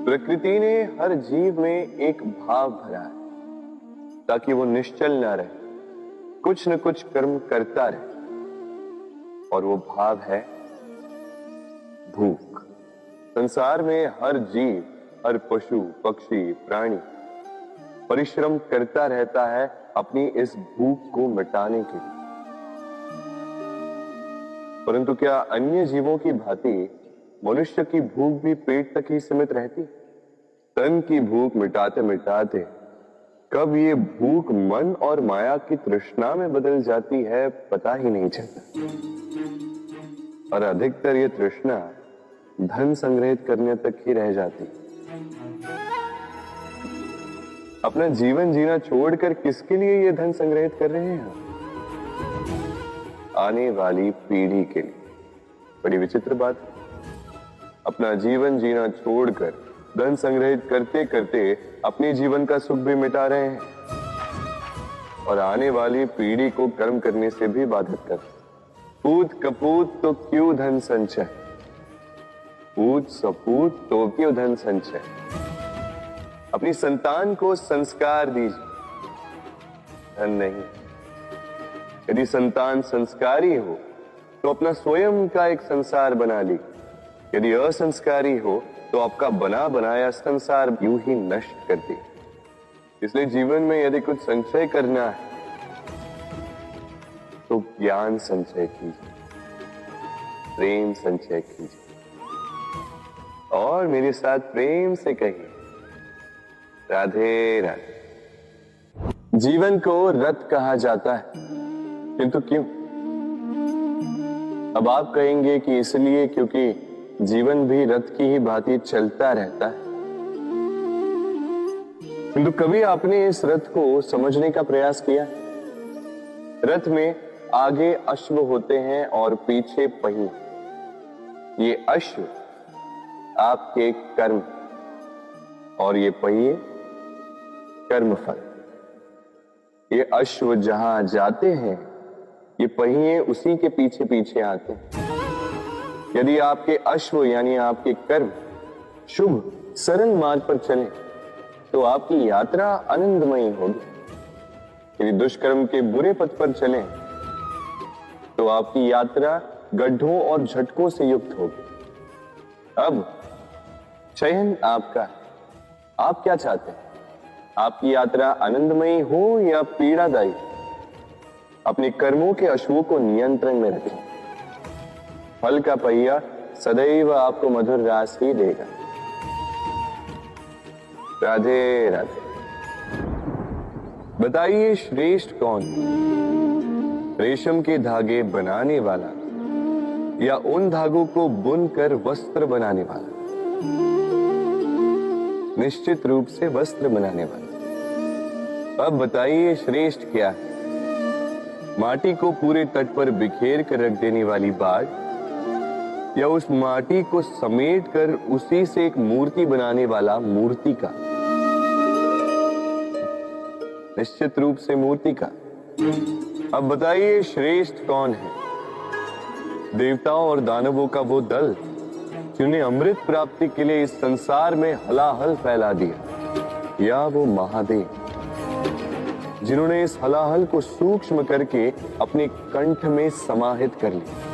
प्रकृति ने हर जीव में एक भाव भरा है ताकि वो निश्चल ना रहे, कुछ न कुछ कर्म करता रहे। और वो भाव है भूख। संसार में हर जीव, हर पशु पक्षी प्राणी परिश्रम करता रहता है अपनी इस भूख को मिटाने के लिए। परंतु क्या अन्य जीवों की भांति मनुष्य की भूख भी पेट तक ही सीमित रहती? तन की भूख मिटाते मिटाते कब ये भूख मन और माया की तृष्णा में बदल जाती है पता ही नहीं चलता। और अधिकतर ये तृष्णा धन संग्रहित करने तक ही रह जाती। अपना जीवन जीना छोड़कर किसके लिए ये धन संग्रहित कर रहे हैं? आने वाली पीढ़ी के लिए। बड़ी विचित्र बात है। अपना जीवन जीना छोड़कर धन संग्रहित करते करते अपने जीवन का सुख भी मिटा रहे हैं और आने वाली पीढ़ी को कर्म करने से भी बाधित कर। पूत कपूत तो क्यों धन संचय, पूत सपूत तो क्यों धन संचय। अपनी संतान को संस्कार दीजिए, धन नहीं। यदि संतान संस्कारी हो तो अपना स्वयं का एक संसार बना ली। यदि असंस्कारी हो तो आपका बना बनाया संसार यूं ही नष्ट कर दी। इसलिए जीवन में यदि कुछ संचय करना है तो ज्ञान संचय कीजिए, प्रेम संचय कीजिए और मेरे साथ प्रेम से कहिए राधे राधे। जीवन को रथ कहा जाता है, किंतु क्यों? अब आप कहेंगे कि इसलिए क्योंकि जीवन भी रथ की ही भांति चलता रहता है। किंतु कभी आपने इस रथ को समझने का प्रयास किया? रथ में आगे अश्व होते हैं और पीछे पहिए। ये अश्व आपके कर्म और ये पहिए कर्मफल। ये अश्व जहां जाते हैं ये पहिए उसी के पीछे पीछे आते हैं। यदि आपके अश्व यानी आपके कर्म शुभ सरल मार्ग पर चले तो आपकी यात्रा आनंदमयी होगी। यदि दुष्कर्म के बुरे पथ पर चले तो आपकी यात्रा गड्ढों और झटकों से युक्त होगी। अब चयन आपका। आप क्या चाहते हैं? आपकी यात्रा आनंदमयी हो या पीड़ादायी? अपने कर्मों के अश्वों को नियंत्रण में रखें। फल का पहिया सदैव आपको मधुर रास ही देगा। राधे राधे। बताइए श्रेष्ठ कौन? रेशम के धागे बनाने वाला या उन धागों को बुनकर वस्त्र बनाने वाला? निश्चित रूप से वस्त्र बनाने वाला। अब बताइए श्रेष्ठ क्या है? माटी को पूरे तट पर बिखेर कर रख देने वाली बाढ़ या उस माटी को समेट कर उसी से एक मूर्ति बनाने वाला मूर्ति का? निश्चित रूप से मूर्ति का। अब बताइए श्रेष्ठ कौन है? देवताओं और दानवों का वो दल जिन्हें अमृत प्राप्ति के लिए इस संसार में हलाहल फैला दिया, या वो महादेव जिन्होंने इस हलाहल को सूक्ष्म करके अपने कंठ में समाहित कर लिया?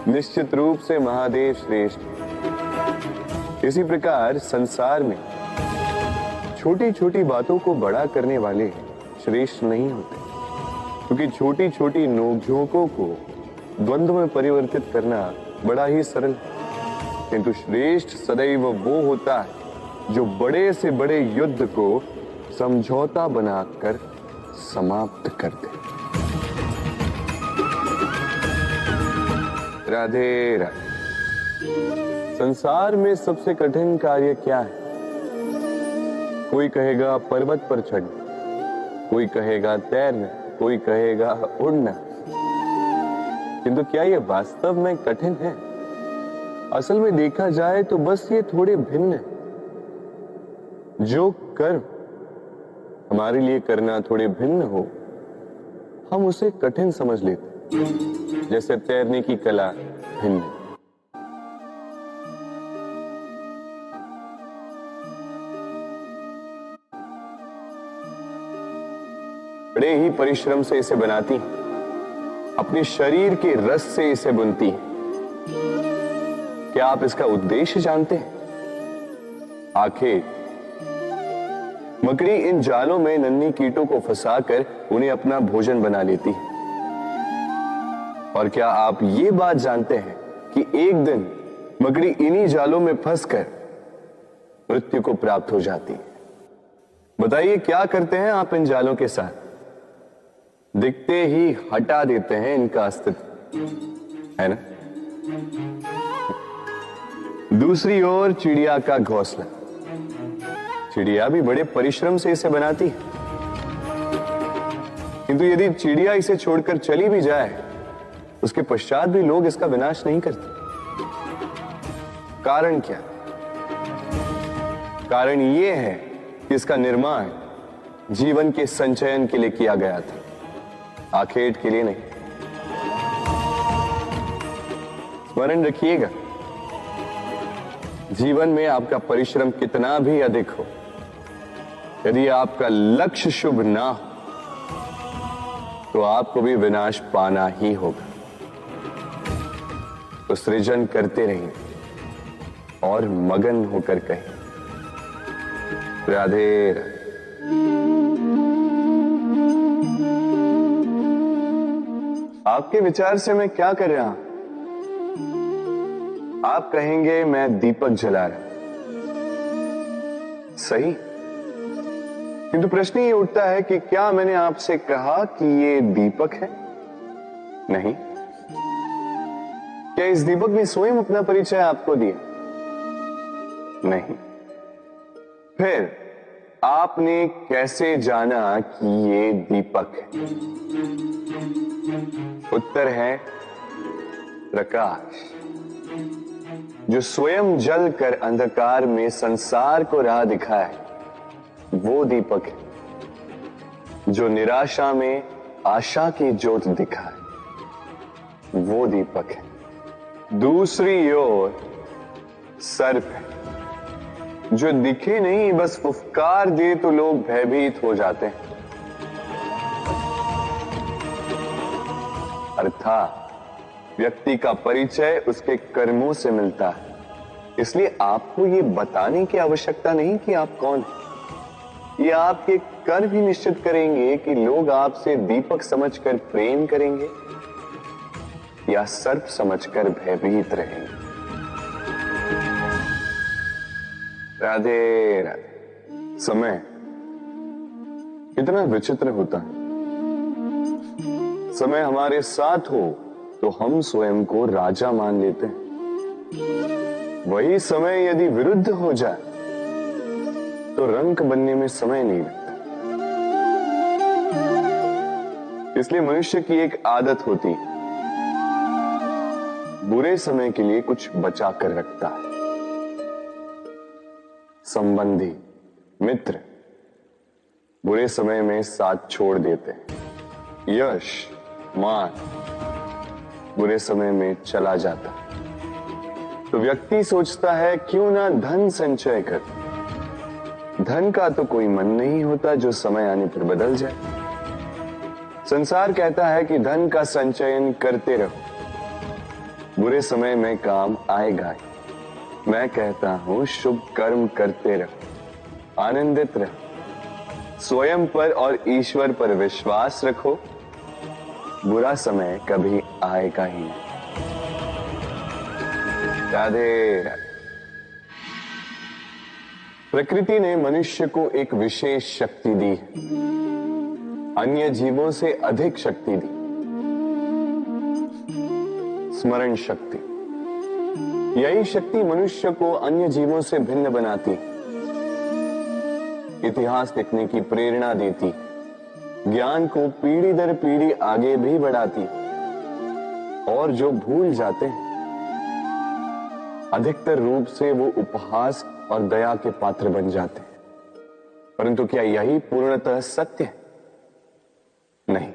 निश्चित रूप से महादेव श्रेष्ठ। इसी प्रकार संसार में छोटी छोटी बातों को बड़ा करने वाले श्रेष्ठ नहीं होते, क्योंकि छोटी छोटी नोकझोंकों को द्वंद्व में परिवर्तित करना बड़ा ही सरल है। किंतु श्रेष्ठ सदैव वो होता है जो बड़े से बड़े युद्ध को समझौता बनाकर समाप्त कर दे। राधे राधे। संसार में सबसे कठिन कार्य क्या है? कोई कहेगा पर्वत पर चढ़ना, कोई कहेगा तैरना, कोई कहेगा उड़ना। किंतु क्या ये वास्तव में कठिन है? असल में देखा जाए तो बस ये थोड़े भिन्न है। जो कर्म हमारे लिए करना थोड़े भिन्न हो हम उसे कठिन समझ लेते। जैसे तैरने की कला भिन्न, बड़े ही परिश्रम से इसे बनाती हैं, अपने शरीर के रस से इसे बुनती हैं। क्या आप इसका उद्देश्य जानते हैं? आखिर मकड़ी इन जालों में नन्ही कीटों को फंसाकर उन्हें अपना भोजन बना लेती है। और क्या आप ये बात जानते हैं कि एक दिन मकड़ी इन्हीं जालों में फंसकर मृत्यु को प्राप्त हो जाती है? बताइए क्या करते हैं आप इन जालों के साथ? दिखते ही हटा देते हैं इनका अस्तित्व, है ना? दूसरी ओर चिड़िया का घोंसला। चिड़िया भी बड़े परिश्रम से इसे बनाती है, किंतु यदि चिड़िया इसे छोड़कर चली भी जाए, उसके पश्चात भी लोग इसका विनाश नहीं करते। कारण क्या? कारण यह है कि इसका निर्माण जीवन के संचयन के लिए किया गया था, आखेट के लिए नहीं। स्मरण रखिएगा, जीवन में आपका परिश्रम कितना भी अधिक हो, यदि आपका लक्ष्य शुभ ना हो तो आपको भी विनाश पाना ही होगा। तो सृजन करते रहिए और मगन होकर कहें राधे राधे। आपके विचार से मैं क्या कर रहा हूं? आप कहेंगे मैं दीपक जला रहा। सही, किंतु प्रश्न ये उठता है कि क्या मैंने आपसे कहा कि ये दीपक है? नहीं। क्या इस दीपक ने स्वयं अपना परिचय आपको दिया? नहीं। फिर आपने कैसे जाना कि ये दीपक है? उत्तर है प्रकाश, जो स्वयं जलकर अंधकार में संसार को राह दिखाए, वो दीपक है। जो निराशा में आशा की ज्योत दिखाए, वो दीपक है। दूसरी ओर सर्प है, जो दिखे नहीं, बस फुफकार दे तो लोग भयभीत हो जाते हैं। अर्थात व्यक्ति का परिचय उसके कर्मों से मिलता है, इसलिए आपको यह बताने की आवश्यकता नहीं कि आप कौन हैं। ये आपके कर्म ही निश्चित करेंगे कि लोग आपसे दीपक समझकर प्रेम करेंगे या सर्प समझकर भयभीत रहेंगे। राधे राधे। समय कितना विचित्र होता है। समय हमारे साथ हो तो हम स्वयं को राजा मान लेते हैं, वही समय यदि विरुद्ध हो जाए तो रंक बनने में समय नहीं लगता। इसलिए मनुष्य की एक आदत होती, बुरे समय के लिए कुछ बचा कर रखता है। संबंधी, मित्र बुरे समय में साथ छोड़ देते हैं। यश, मान बुरे समय में चला जाता है। तो व्यक्ति सोचता है क्यों ना धन संचय कर। धन का तो कोई मन नहीं होता जो समय आने पर बदल जाए। संसार कहता है कि धन का संचयन करते रहो, बुरे समय में काम आएगा। मैं कहता हूं शुभ कर्म करते रहो, आनंदित रहो, स्वयं पर और ईश्वर पर विश्वास रखो, बुरा समय कभी आएगा ही नहीं। राधे राधे। प्रकृति ने मनुष्य को एक विशेष शक्ति दी है, अन्य जीवों से अधिक शक्ति दी, स्मरण शक्ति। यही शक्ति मनुष्य को अन्य जीवों से भिन्न बनाती, इतिहास लिखने की प्रेरणा देती, ज्ञान को पीढ़ी दर पीढ़ी आगे भी बढ़ाती। और जो भूल जाते हैं, अधिकतर रूप से वो उपहास और दया के पात्र बन जाते हैं। परंतु क्या यही पूर्णतः सत्य है? नहीं।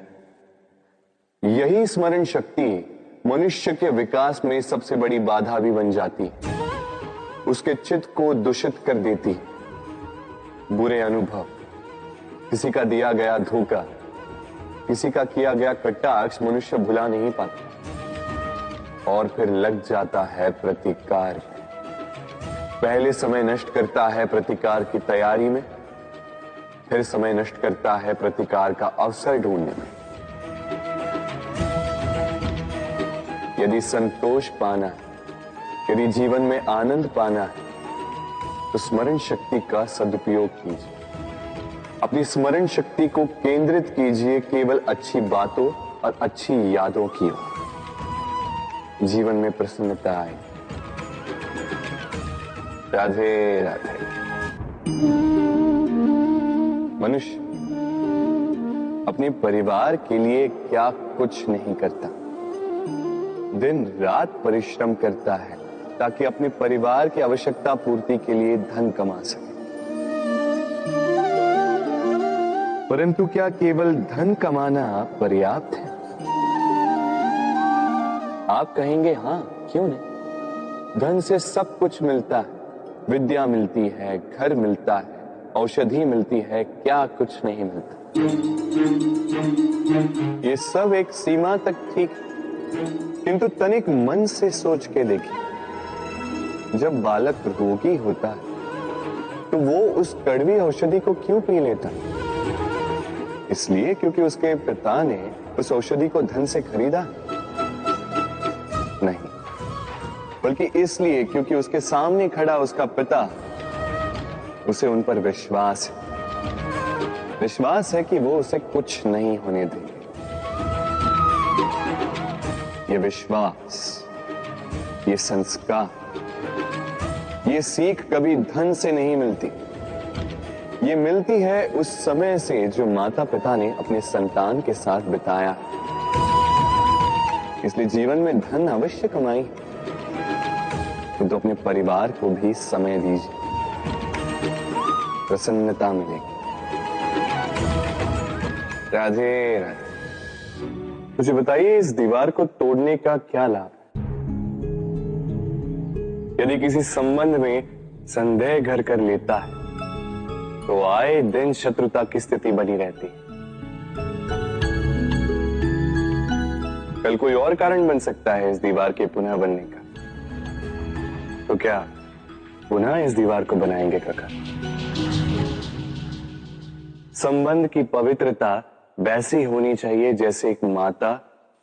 यही स्मरण शक्ति मनुष्य के विकास में सबसे बड़ी बाधा भी बन जाती है, उसके चित्त को दूषित कर देती। बुरे अनुभव, किसी का दिया गया धोखा, किसी का किया गया कटाक्ष मनुष्य भुला नहीं पाता और फिर लग जाता है प्रतिकार। पहले समय नष्ट करता है प्रतिकार की तैयारी में, फिर समय नष्ट करता है प्रतिकार का अवसर ढूंढने में। यदि संतोष पाना है, यदि जीवन में आनंद पाना है, तो स्मरण शक्ति का सदुपयोग कीजिए। अपनी स्मरण शक्ति को केंद्रित कीजिए केवल अच्छी बातों और अच्छी यादों की ओर। जीवन में प्रसन्नता आए। राधे राधे। मनुष्य अपने परिवार के लिए क्या कुछ नहीं करता, दिन रात परिश्रम करता है ताकि अपने परिवार की आवश्यकता पूर्ति के लिए धन कमा सके। परंतु क्या केवल धन कमाना पर्याप्त है? आप कहेंगे हां, क्यों नहीं। धन से सब कुछ मिलता है, विद्या मिलती है, घर मिलता है, औषधि मिलती है, क्या कुछ नहीं मिलता। ये सब एक सीमा तक ठीक, किंतु तनिक मन से सोच के देखिए, जब बालक रोगी होता है तो वो उस कड़वी औषधि को क्यों पी लेता? इसलिए क्योंकि उसके पिता ने उस औषधि को धन से खरीदा? नहीं, बल्कि इसलिए क्योंकि उसके सामने खड़ा उसका पिता, उसे उन पर विश्वास है। विश्वास है कि वो उसे कुछ नहीं होने देंगे। ये विश्वास, ये संस्कार, ये सीख कभी धन से नहीं मिलती। ये मिलती है उस समय से जो माता पिता ने अपने संतान के साथ बिताया। इसलिए जीवन में धन अवश्य कमाई, तो अपने परिवार को भी समय दीजिए, प्रसन्नता मिलेगी। राधे राधे। मुझे बताइए, इस दीवार को तोड़ने का क्या लाभ है? यदि किसी संबंध में संदेह घर कर लेता है तो आए दिन शत्रुता की स्थिति बनी रहती। कल कोई और कारण बन सकता है इस दीवार के पुनः बनने का। तो क्या पुनः इस दीवार को बनाएंगे काका? संबंध की पवित्रता वैसी होनी चाहिए जैसे एक माता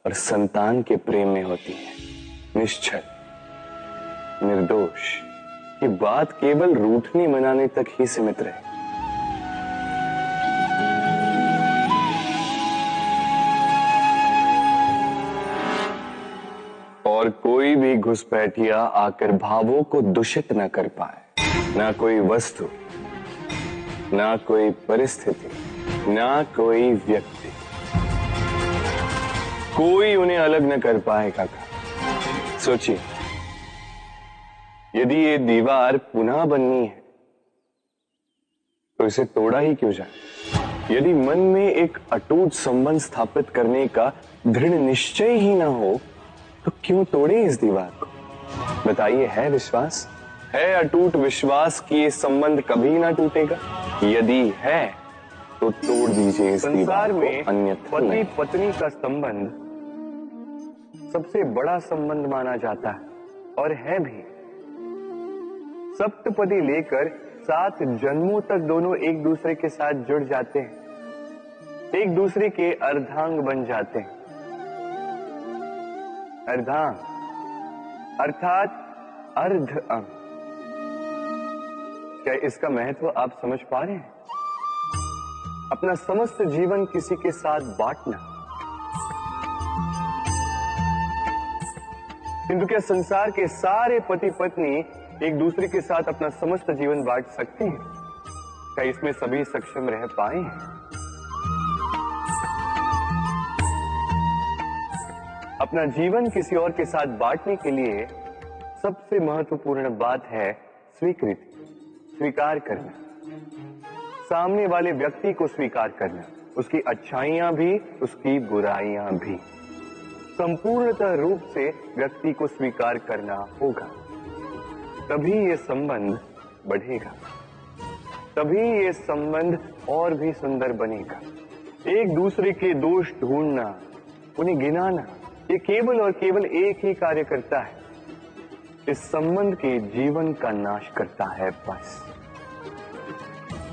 और संतान के प्रेम में होती है, निश्चल, निर्दोष। ये बात केवल रूठनी मनाने तक ही सीमित रहे। और कोई भी घुसपैठिया आकर भावों को दूषित न कर पाए। ना कोई वस्तु, ना कोई परिस्थिति, ना कोई व्यक्ति, कोई उन्हें अलग न कर पाए काका। सोचिए, यदि ये दीवार पुनः बननी है तो इसे तोड़ा ही क्यों जाए? यदि मन में एक अटूट संबंध स्थापित करने का दृढ़ निश्चय ही ना हो तो क्यों तोड़े इस दीवार को? बताइए, है विश्वास, है अटूट विश्वास कि ये संबंध कभी ना टूटेगा? यदि है तो तोड़ दीजिए इस दीवार में, अन्यथा पति पत्नी का संबंध सबसे बड़ा संबंध माना जाता है और है भी। सप्तपदी लेकर 7 जन्मों तक दोनों एक दूसरे के साथ जुड़ जाते हैं, एक दूसरे के अर्धांग बन जाते हैं। अर्धांग अर्थात अर्ध अंग। क्या इसका महत्व आप समझ पा रहे हैं? अपना समस्त जीवन किसी के साथ बांटना। किंतु क्या संसार के सारे पति पत्नी एक दूसरे के साथ अपना समस्त जीवन बांट सकते हैं? क्या इसमें सभी सक्षम रह पाए हैं? अपना जीवन किसी और के साथ बांटने के लिए सबसे महत्वपूर्ण बात है स्वीकृति, स्वीकार करना। सामने वाले व्यक्ति को स्वीकार करना, उसकी अच्छाइयां भी, उसकी बुराइयां भी। संपूर्णतः रूप से व्यक्ति को स्वीकार करना होगा, तभी ये संबंध बढ़ेगा, तभी ये संबंध और भी सुंदर बनेगा। एक दूसरे के दोष ढूंढना, उन्हें गिनाना, ये केवल और केवल एक ही कार्य करता है, इस संबंध के जीवन का नाश करता है। बस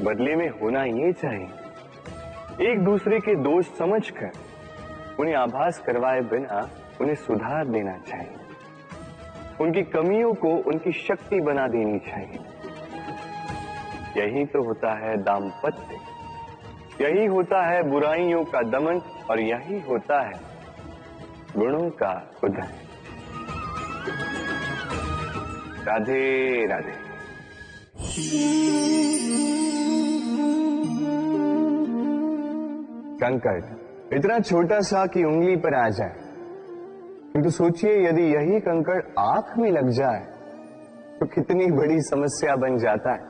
बदले में होना ये चाहिए, एक दूसरे के दोष समझकर उन्हें आभास करवाए बिना उन्हें सुधार देना चाहिए, उनकी कमियों को उनकी शक्ति बना देनी चाहिए। यही तो होता है दाम्पत्य, यही होता है बुराइयों का दमन, और यही होता है गुणों का उदय। राधे राधे। कंकड़ इतना छोटा सा कि उंगली पर आ जाए, किंतु सोचिए यदि यही कंकड़ आंख में लग जाए तो कितनी बड़ी समस्या बन जाता है।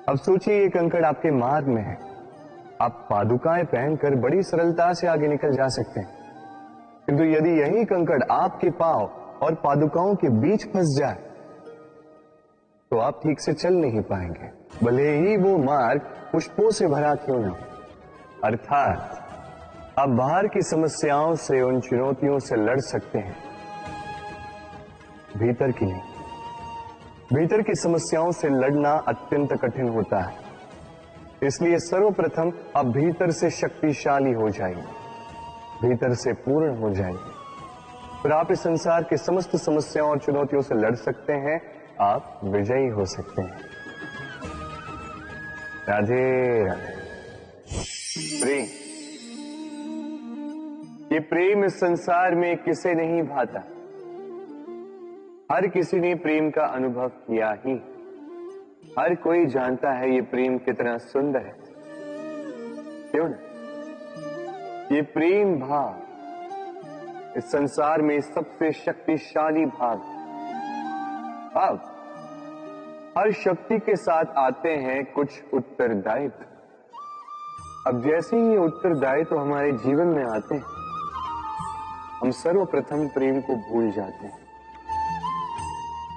अब सोचिए ये कंकड़ आपके मार्ग में है, आप पादुकाएं पहनकर बड़ी सरलता से आगे निकल जा सकते हैं, किंतु यदि यही कंकड़ आपके पांव और पादुकाओं के बीच फंस जाए तो आप ठीक से चल नहीं पाएंगे, भले ही वो मार्ग पुष्पों से भरा क्यों ना। अर्थात आप बाहर की समस्याओं से, उन चुनौतियों से लड़ सकते हैं, भीतर की नहीं। भीतर की समस्याओं से लड़ना अत्यंत कठिन होता है, इसलिए सर्वप्रथम आप भीतर से शक्तिशाली हो जाइए, भीतर से पूर्ण हो जाइए, फिर आप इस संसार के समस्त समस्याओं और चुनौतियों से लड़ सकते हैं, आप विजयी हो सकते हैं। राधे राधे। प्रेम, ये प्रेम इस संसार में किसे नहीं भाता, हर किसी ने प्रेम का अनुभव किया ही, हर कोई जानता है ये प्रेम कितना सुंदर है, क्यों ना। ये प्रेम भाव इस संसार में सबसे शक्तिशाली भाव। अब हर शक्ति के साथ आते हैं कुछ उत्तरदायित्व। अब जैसे ही ये उत्तरदायित्व हमारे जीवन में आते हैं, हम सर्वप्रथम प्रेम को भूल जाते हैं,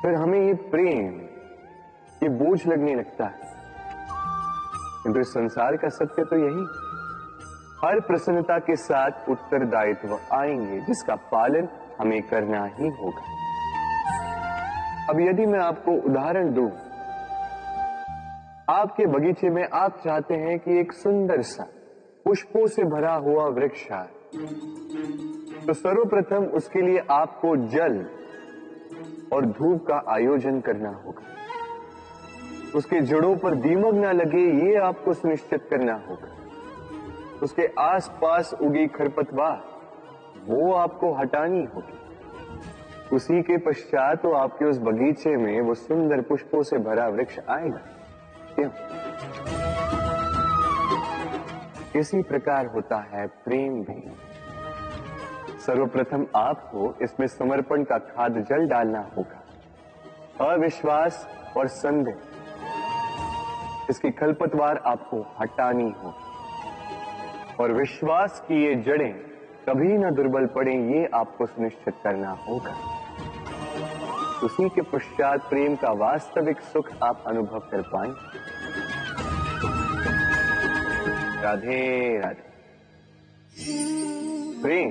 फिर हमें ये प्रेम, ये बोझ लगने लगता है। किंतु इस संसार का सत्य तो यही, हर प्रसन्नता के साथ उत्तरदायित्व आएंगे जिसका पालन हमें करना ही होगा। अब यदि मैं आपको उदाहरण दूं, आपके बगीचे में आप चाहते हैं कि एक सुंदर सा पुष्पों से भरा हुआ वृक्ष आए, तो सर्वप्रथम उसके लिए आपको जल और धूप का आयोजन करना होगा, उसके जड़ों पर दीमक ना लगे ये आपको सुनिश्चित करना होगा, उसके आसपास उगी खरपतवार वो आपको हटानी होगी, उसी के पश्चात तो आपके उस बगीचे में वो सुंदर पुष्पों से भरा वृक्ष आएगा। क्यों? इसी प्रकार होता है प्रेम भी। सर्वप्रथम आपको इसमें समर्पण का खाद जल डालना होगा, अविश्वास और संदेह, इसकी खरपतवार आपको हटानी होगी, और विश्वास की ये जड़ें कभी न दुर्बल पड़े ये आपको सुनिश्चित करना होगा। उसी के पश्चात प्रेम का वास्तविक सुख आप अनुभव कर पाएंगे। राधे राधे। प्रेम,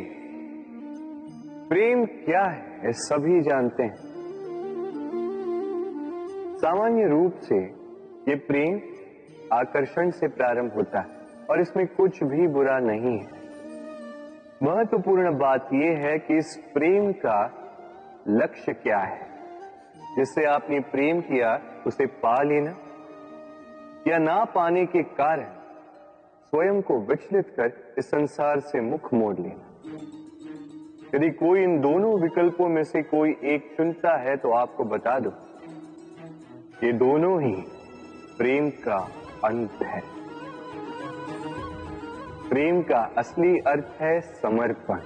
प्रेम क्या है सभी जानते हैं। सामान्य रूप से ये प्रेम आकर्षण से प्रारंभ होता है और इसमें कुछ भी बुरा नहीं है। महत्वपूर्ण बात यह है कि इस प्रेम का लक्ष्य क्या है, जिससे आपने प्रेम किया उसे पा लेना या ना पाने के कारण स्वयं को विचलित कर इस संसार से मुख मोड़ लेना। यदि कोई इन दोनों विकल्पों में से कोई एक चुनता है तो आपको बता दो, ये दोनों ही प्रेम का अंत है। प्रेम का असली अर्थ है समर्पण,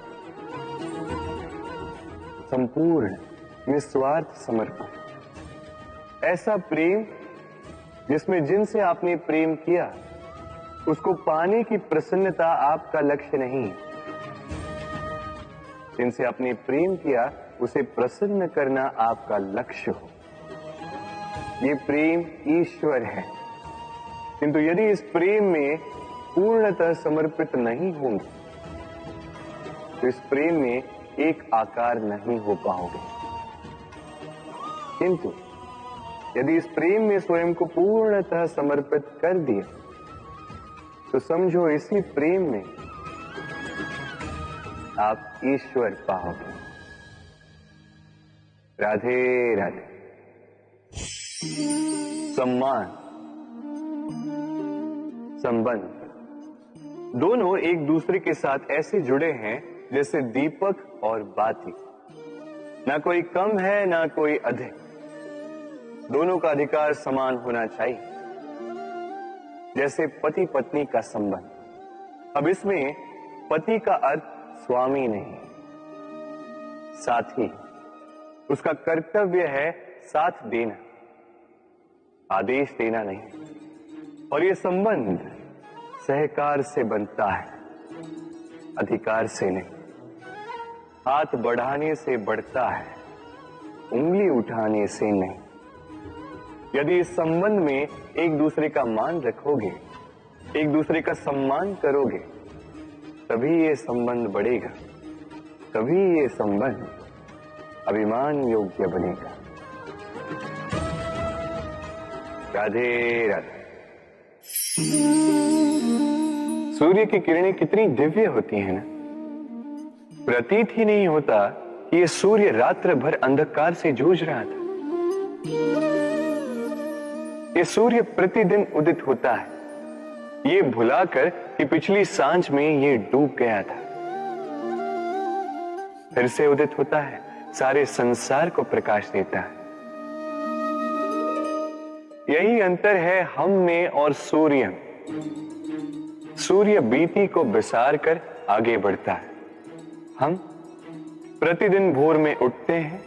संपूर्ण निस्वार्थ समर्पण। ऐसा प्रेम जिसमें जिनसे आपने प्रेम किया उसको पाने की प्रसन्नता आपका लक्ष्य नहीं, जिनसे आपने प्रेम किया उसे प्रसन्न करना आपका लक्ष्य हो। ये प्रेम ईश्वर है, किंतु यदि इस प्रेम में पूर्णतः समर्पित नहीं होंगे तो इस प्रेम में एक आकार नहीं हो पाओगे। किंतु यदि इस प्रेम में स्वयं को पूर्णतः समर्पित कर दिया तो समझो इसी प्रेम में आप ईश्वर पाओगे। राधे राधे। सम्मान, संबंध दोनों एक दूसरे के साथ ऐसे जुड़े हैं जैसे दीपक और बाती। ना कोई कम है ना कोई अधिक, दोनों का अधिकार समान होना चाहिए, जैसे पति पत्नी का संबंध। अब इसमें पति का अर्थ स्वामी नहीं, साथी। उसका कर्तव्य है साथ देना, आदेश देना नहीं। और ये संबंध सहकार से बनता है, अधिकार से नहीं। हाथ बढ़ाने से बढ़ता है, उंगली उठाने से नहीं। यदि इस संबंध में एक दूसरे का मान रखोगे, एक दूसरे का सम्मान करोगे, तभी ये संबंध बढ़ेगा, तभी ये संबंध अभिमान योग्य बनेगा। राधे राधे। सूर्य की किरणें कितनी दिव्य होती हैं ना। प्रतीत ही नहीं होता कि ये सूर्य रात्र भर अंधकार से जूझ रहा था। ये सूर्य प्रतिदिन उदित होता है, ये भुलाकर कि पिछली सांझ में ये डूब गया था। फिर से उदित होता है, सारे संसार को प्रकाश देता है। यही अंतर है हम में और सूर्य में। सूर्य बीती को बिसार कर आगे बढ़ता है, हम प्रतिदिन भोर में उठते हैं,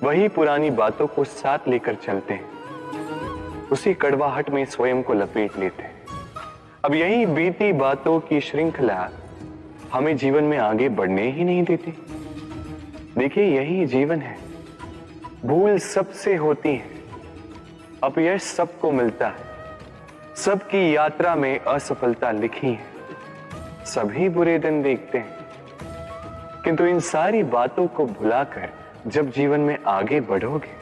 वही पुरानी बातों को साथ लेकर चलते हैं, उसी कड़वाहट में स्वयं को लपेट लेते हैं। अब यही बीती बातों की श्रृंखला हमें जीवन में आगे बढ़ने ही नहीं देती। देखिए, यही जीवन है। भूल सबसे होती है, अपयश सबको मिलता है, सबकी यात्रा में असफलता लिखी है, सभी बुरे दिन देखते हैं। किंतु इन सारी बातों को भुलाकर जब जीवन में आगे बढ़ोगे,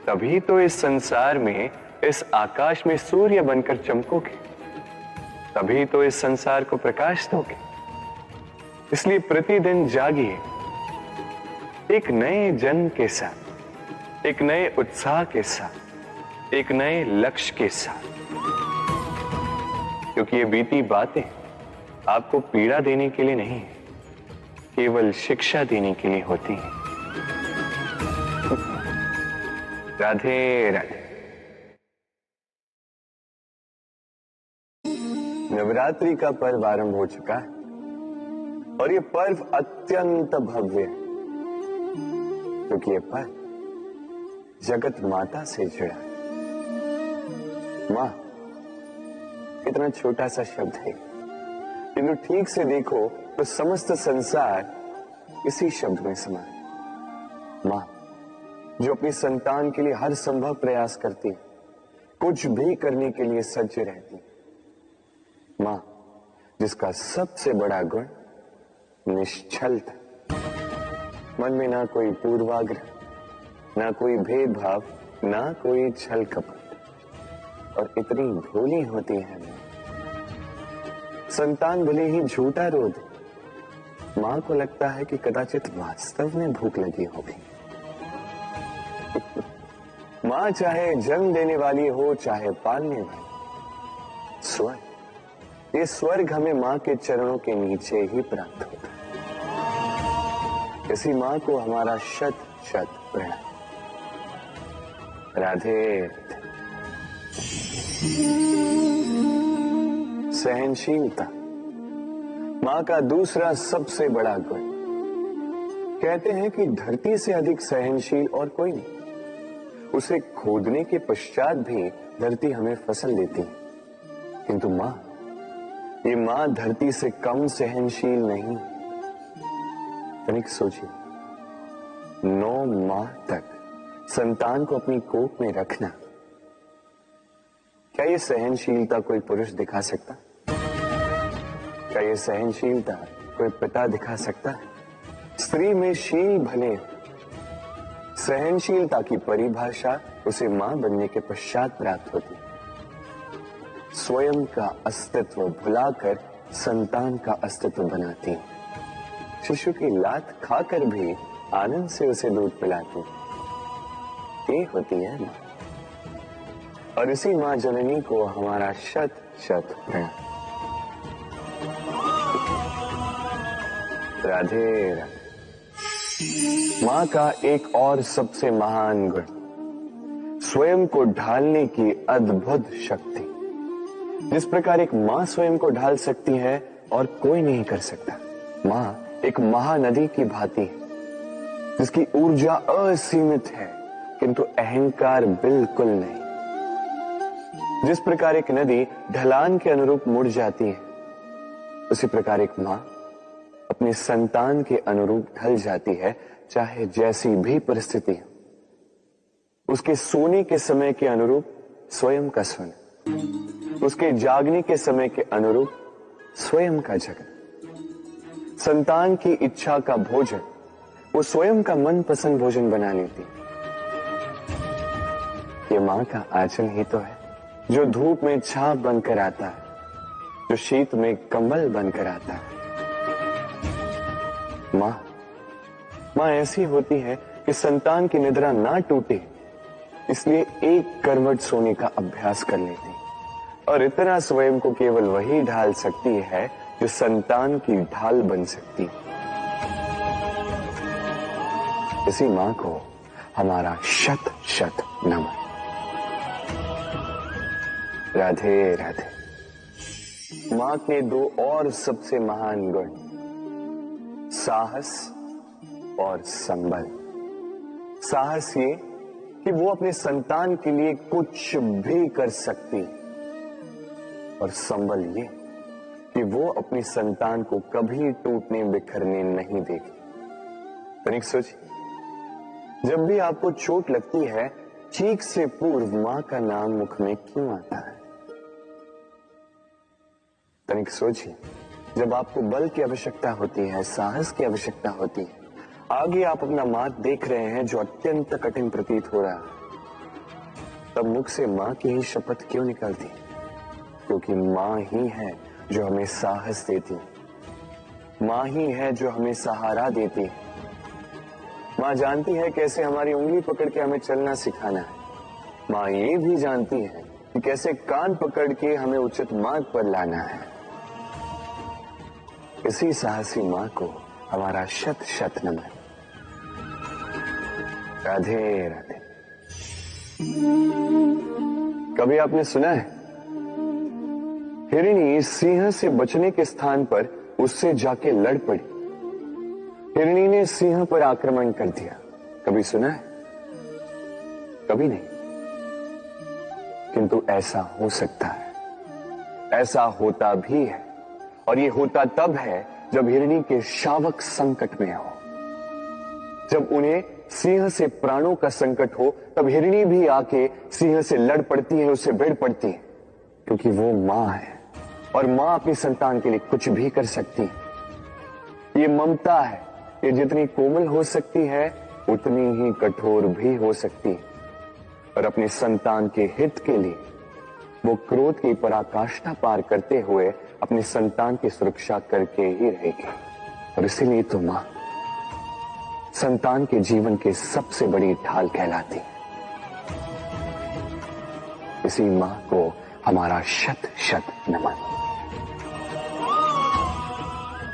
तभी तो इस संसार में, इस आकाश में सूर्य बनकर चमकोगे, तभी तो इस संसार को प्रकाश दोगे। इसलिए प्रतिदिन जागिए, एक नए जन्म के साथ, एक नए उत्साह के साथ, एक नए लक्ष्य के साथ। क्योंकि ये बीती बातें आपको पीड़ा देने के लिए नहीं, केवल शिक्षा देने के लिए होती हैं। राधे राधे। नवरात्रि का पर्व आरंभ हो चुका है और ये पर्व अत्यंत भव्य है, क्योंकि ये पर्व जगत माता से जुड़ा है। मां कितना छोटा सा शब्द है, किंतु ठीक से देखो तो समस्त संसार इसी शब्द में समा है। मां जो अपनी संतान के लिए हर संभव प्रयास करती है, कुछ भी करने के लिए सज्ज रहती है। मां जिसका सबसे बड़ा गुण निश्चलता, मन में ना कोई पूर्वाग्रह, ना कोई भेदभाव, ना कोई छल कपट, और इतनी भोली होती है मां। संतान भले ही झूठा रो दे, मां को लगता है कि कदाचित वास्तव में भूख लगी होगी। मां चाहे जन्म देने वाली हो, चाहे पालने वाली, स्वर्ग, ये स्वर्ग हमें मां के चरणों के नीचे ही प्राप्त होता है। इसी मां को हमारा शत शत प्रणाम। राधे। सहनशीलता मां का दूसरा सबसे बड़ा गुण। कहते हैं कि धरती से अधिक सहनशील और कोई नहीं। उसे खोदने के पश्चात भी धरती हमें फसल देती है, किंतु मां, ये मां धरती से कम सहनशील नहीं। तनिक सोचिए, 9 माह तक संतान को अपनी कोख में रखना, क्या ये सहनशीलता कोई पुरुष दिखा सकता? क्या ये सहनशीलता कोई पिता दिखा सकता है? स्त्री में शील भले, सहनशीलता की परिभाषा उसे मां बनने के पश्चात प्राप्त होती। स्वयं का अस्तित्व भुलाकर संतान का अस्तित्व बनाती। शिशु की लात खाकर भी आनंद से उसे दूध पिलाती। ये होती है मां। और इसी मां जननी को हमारा शत शत प्रणाम। राधे राधे। मां का एक और सबसे महान गुण स्वयं को ढालने की अद्भुत शक्ति। जिस प्रकार एक मां स्वयं को ढाल सकती है और कोई नहीं कर सकता। मां एक महानदी की भांति है जिसकी ऊर्जा असीमित है किंतु अहंकार बिल्कुल नहीं। जिस प्रकार एक नदी ढलान के अनुरूप मुड़ जाती है, उसी प्रकार एक मां अपने संतान के अनुरूप ढल जाती है, चाहे जैसी भी परिस्थिति हो। उसके सोने के समय के अनुरूप स्वयं का सोना, उसके जागने के समय के अनुरूप स्वयं का जगना। संतान की इच्छा का भोजन वो स्वयं का मनपसंद भोजन बना लेती। ये मां का आंचल ही तो है जो धूप में छाप बनकर आता है, जो शीत में कंबल बनकर आता है। मां ऐसी होती है कि संतान की निद्रा ना टूटे, इसलिए एक करवट सोने का अभ्यास कर लेती। और इतना स्वयं को केवल वही ढाल सकती है जो संतान की ढाल बन सकती। इसी मां को हमारा शत शत नमन। राधे राधे। मां के दो और सबसे महान गुण साहस और संबल। साहस ये कि वो अपने संतान के लिए कुछ भी कर सकती, और संबल ये कि वो अपनी संतान को कभी टूटने बिखरने नहीं देगी। तनिक सोचिए, जब भी आपको चोट लगती है, चीख से पूर्व मां का नाम मुख में क्यों आता है? तनिक सोचिए, जब आपको बल की आवश्यकता होती है, साहस की आवश्यकता होती है, आगे आप अपना मार्ग देख रहे हैं जो अत्यंत कठिन प्रतीत हो रहा है, तब मुख से मां की ही शपथ क्यों निकलती? क्योंकि मां ही है जो हमें साहस देती, मां ही है जो हमें सहारा देती। मां जानती है कैसे हमारी उंगली पकड़ के हमें चलना सिखाना है। मां ये भी जानती है कि कैसे कान पकड़ के हमें उचित मार्ग पर लाना है। इसी साहसी मां को हमारा शत शत नमन। राधे राधे। कभी आपने सुना है हिरणी सिंह से बचने के स्थान पर उससे जाके लड़ पड़ी? हिरणी ने सिंह पर आक्रमण कर दिया। कभी सुना है? कभी नहीं। किंतु ऐसा हो सकता है, ऐसा होता भी है। और ये होता तब है जब हिरणी के शावक संकट में हो, जब उन्हें सिंह से प्राणों का संकट हो, तब हिरणी भी आके सिंह से लड़ पड़ती है, उससे भिड़ पड़ती है, क्योंकि वो मां है और मां अपनी संतान के लिए कुछ भी कर सकती है। ये ममता है, ये जितनी कोमल हो सकती है उतनी ही कठोर भी हो सकती है। और अपने संतान के हित के लिए वो क्रोध की पराकाष्ठा पार करते हुए अपनी संतान की सुरक्षा करके ही रहेगी। और इसीलिए तो मां संतान के जीवन की सबसे बड़ी ढाल कहलाती। इसी मां को हमारा शत शत नमन।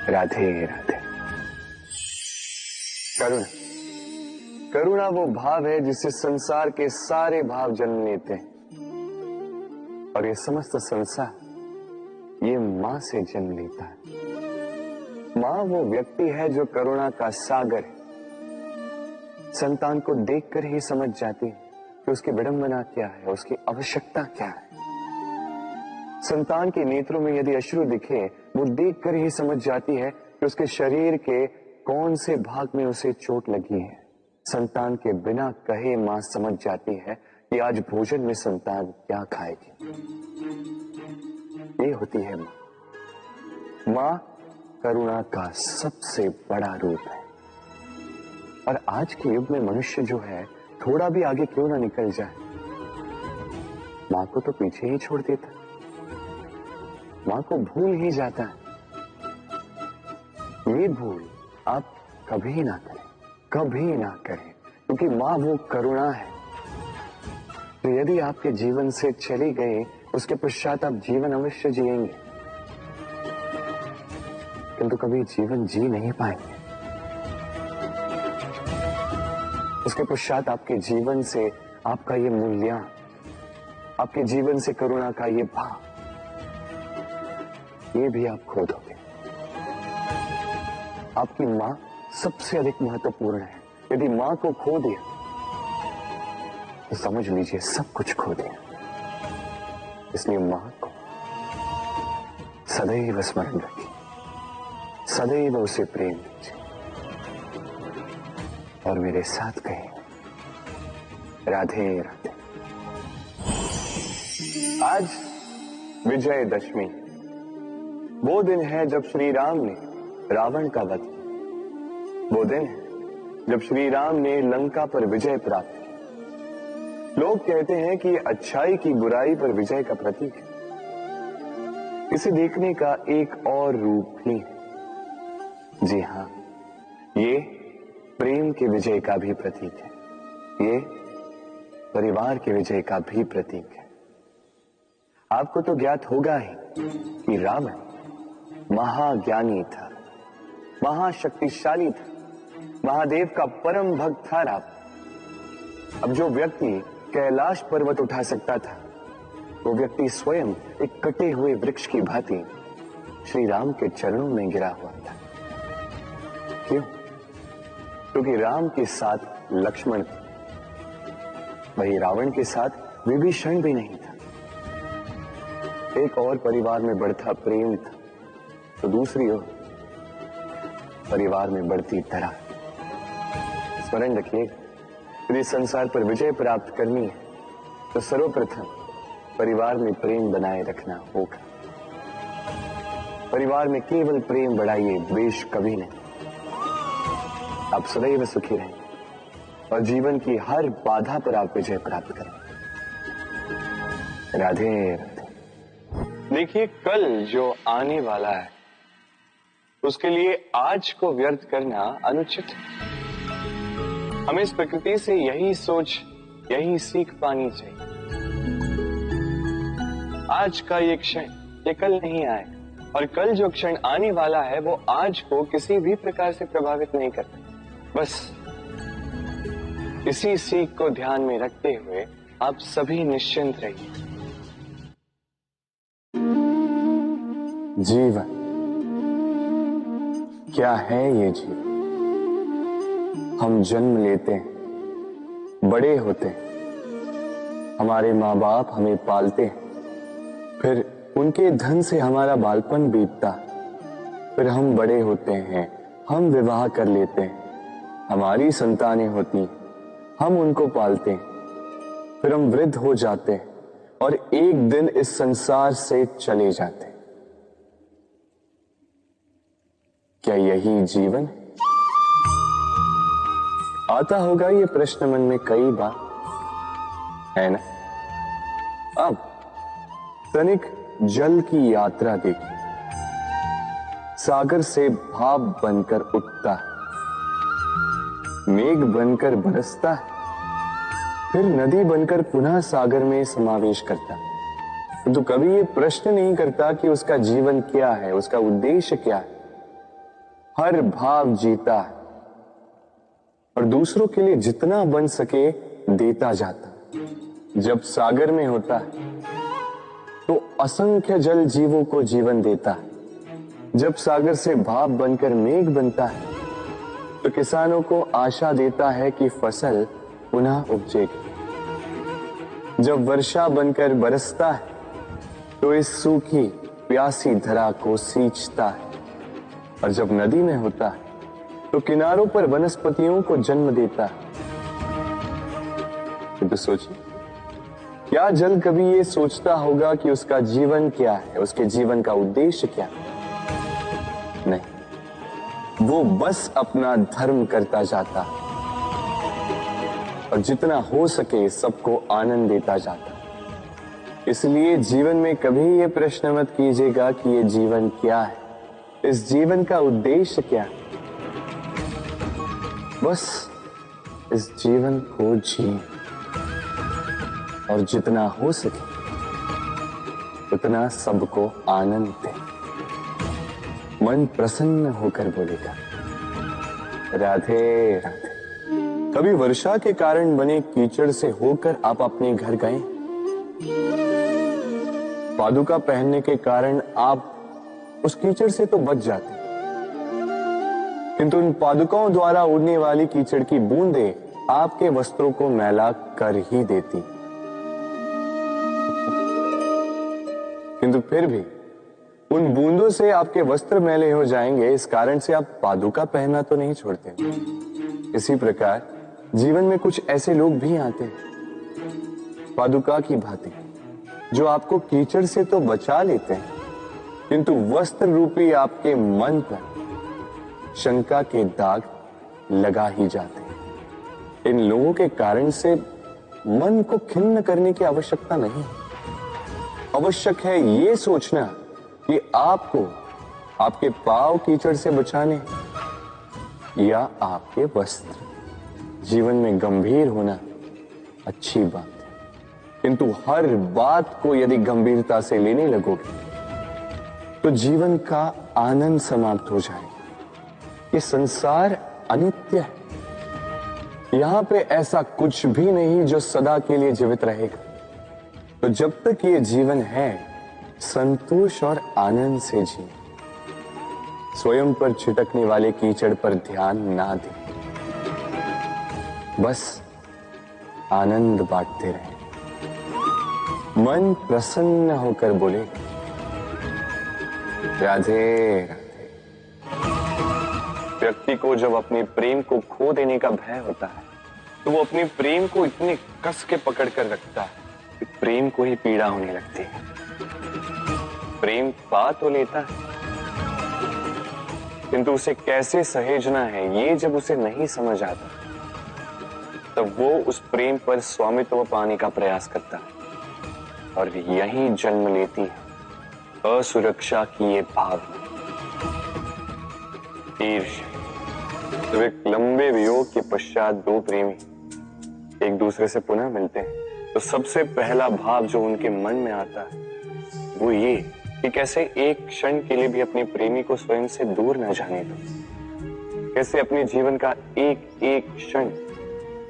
राधे राधे। करुणा, करुणा वो भाव है जिससे संसार के सारे भाव जन्म लेते हैं, और ये समस्त संसार ये मां से जन्म लेता है। मां वो व्यक्ति है जो करुणा का सागर है। संतान को देखकर ही समझ जाती है कि उसकी विडंबना क्या है, उसकी आवश्यकता क्या है। संतान के नेत्रों में यदि अश्रु दिखे, वो देखकर ही समझ जाती है कि उसके शरीर के कौन से भाग में उसे चोट लगी है। संतान के बिना कहे मां समझ जाती है कि आज भोजन में संतान क्या खाएगी। ये होती है मां। मां करुणा का सबसे बड़ा रूप है। और आज के युग में मनुष्य जो है थोड़ा भी आगे क्यों ना निकल जाए, मां को तो पीछे ही छोड़ देता, मां को भूल ही जाता है। ये भूल आप कभी ना करें, कभी ना करें, क्योंकि मां वो करुणा है तो यदि आपके जीवन से चले गए उसके पश्चात आप जीवन अवश्य जिएंगे, किंतु कभी जीवन जी नहीं पाएंगे। उसके पश्चात आपके जीवन से आपका ये मूल्य, आपके जीवन से करुणा का ये भाव, ये भी आप खो दोगे। आपकी मां सबसे अधिक महत्वपूर्ण है। यदि मां को खो दिया तो समझ लीजिए सब कुछ खो दिया। इसलिए मां को सदैव स्मरण रखिए, सदैव उसे प्रेम कीजिए और मेरे साथ कहें राधे राधे। आज विजयदशमी, वो दिन है जब श्री राम ने रावण का वध किया। वो दिन है जब श्री राम ने लंका पर विजय प्राप्त की। लोग कहते हैं कि अच्छाई की बुराई पर विजय का प्रतीक है। इसे देखने का एक और रूप भी है। जी हां, ये प्रेम के विजय का भी प्रतीक है, ये परिवार के विजय का भी प्रतीक है। आपको तो ज्ञात होगा ही कि रावण महाज्ञानी था, महाशक्तिशाली था, महादेव का परम भक्त था रावण। अब जो व्यक्ति कैलाश पर्वत उठा सकता था, वो व्यक्ति स्वयं एक कटे हुए वृक्ष की भांति श्री राम के चरणों में गिरा हुआ था। क्यों? क्योंकि राम के साथ लक्ष्मण था, वही रावण के साथ विभीषण भी नहीं था। एक और परिवार में बढ़ता प्रेम था, तो दूसरी ओर परिवार में बढ़ती तरह। स्मरण रखिए, यदि संसार पर विजय प्राप्त करनी है तो सर्वप्रथम परिवार में प्रेम बनाए रखना होगा। परिवार में केवल प्रेम बढ़ाइए, द्वेष कभी नहीं। आप सदैव सुखी रहें और जीवन की हर बाधा पर आप विजय प्राप्त करें। राधे राधे। देखिए, कल जो आने वाला है उसके लिए आज को व्यर्थ करना अनुचित है। हमें इस प्रकृति से यही सोच, यही सीख पानी चाहिए। आज का ये क्षण ये कल नहीं आएगा, और कल जो क्षण आने वाला है वो आज को किसी भी प्रकार से प्रभावित नहीं करता। बस इसी सीख को ध्यान में रखते हुए आप सभी निश्चिंत रहिए। जीवन क्या है ये जीवन? हम जन्म लेते हैं, बड़े होते हैं, हमारे माँ बाप हमें पालते हैं, फिर उनके धन से हमारा बालपन बीतता, फिर हम बड़े होते हैं, हम विवाह कर लेते हैं, हमारी संतानें होती, हम उनको पालते हैं, फिर हम वृद्ध हो जाते हैं और एक दिन इस संसार से चले जाते हैं। क्या यही जीवन है? आता होगा ये प्रश्न मन में कई बार, है ना? अब तनिक जल की यात्रा देखिए। सागर से भाप बनकर उठता है, मेघ बनकर बरसता है, फिर नदी बनकर पुनः सागर में समावेश करता है। तो कभी ये प्रश्न नहीं करता कि उसका जीवन क्या है, उसका उद्देश्य क्या है। हर भाव जीता है और दूसरों के लिए जितना बन सके देता जाता। जब सागर में होता है तो असंख्य जल जीवों को जीवन देता है। जब सागर से भाप बनकर मेघ बनता है तो किसानों को आशा देता है कि फसल पुनः उपजेगी। जब वर्षा बनकर बरसता है तो इस सूखी प्यासी धरा को सींचता है, और जब नदी में होता है तो किनारों पर वनस्पतियों को जन्म देता है। तो सोचिए, क्या जल कभी ये सोचता होगा कि उसका जीवन क्या है, उसके जीवन का उद्देश्य क्या है? वो बस अपना धर्म करता जाता और जितना हो सके सबको आनंद देता जाता। इसलिए जीवन में कभी ये प्रश्न मत कीजिएगा कि ये जीवन क्या है, इस जीवन का उद्देश्य क्या है। बस इस जीवन को जिए और जितना हो सके उतना सबको आनंद दे। मन प्रसन्न होकर बोलेगा राधे राधे। कभी वर्षा के कारण बने कीचड़ से होकर आप अपने घर गए? पादुका पहनने के कारण आप उस कीचड़ से तो बच जाते, किंतु उन पादुकाओं द्वारा उड़ने वाली कीचड़ की बूंदें आपके वस्त्रों को मैला कर ही देती। किंतु फिर भी उन बूंदों से आपके वस्त्र मैले हो जाएंगे, इस कारण से आप पादुका पहनना तो नहीं छोड़ते। इसी प्रकार जीवन में कुछ ऐसे लोग भी आते हैं पादुका की भांति, जो आपको कीचड़ से तो बचा लेते हैं, किंतु वस्त्र रूपी आपके मन पर शंका के दाग लगा ही जाते हैं। इन लोगों के कारण से मन को खिन्न करने की आवश्यकता नहीं। आवश्यक है ये सोचना कि आपको आपके पांव कीचड़ से बचाने या आपके वस्त्र। जीवन में गंभीर होना अच्छी बात है, किंतु हर बात को यदि गंभीरता से लेने लगोगे तो जीवन का आनंद समाप्त हो जाएगा। ये संसार अनित्य है, यहां पे ऐसा कुछ भी नहीं जो सदा के लिए जीवित रहेगा। तो जब तक ये जीवन है, संतोष और आनंद से जिए। स्वयं पर छिटकने वाले कीचड़ पर ध्यान ना दें, बस आनंद बांटते रहें। मन प्रसन्न होकर बोले राधे राधे। व्यक्ति को जब अपने प्रेम को खो देने का भय होता है तो वो अपने प्रेम को इतने कस के पकड़ कर रखता है कि प्रेम को ही पीड़ा होने लगती है। प्रेम पा तो लेता है, किंतु उसे कैसे सहेजना है ये जब उसे नहीं समझ आता, तब वो उस प्रेम पर स्वामित्व पाने का प्रयास करता है और यही जन्म लेती है असुरक्षा की ये भावना, ईर्ष्या। जब एक लंबे वियोग के पश्चात दो प्रेमी एक दूसरे से पुनः मिलते हैं तो सबसे पहला भाव जो उनके मन में आता है वो ये कि कैसे एक क्षण के लिए भी अपने प्रेमी को स्वयं से दूर न जाने दो, कैसे अपने जीवन का एक एक क्षण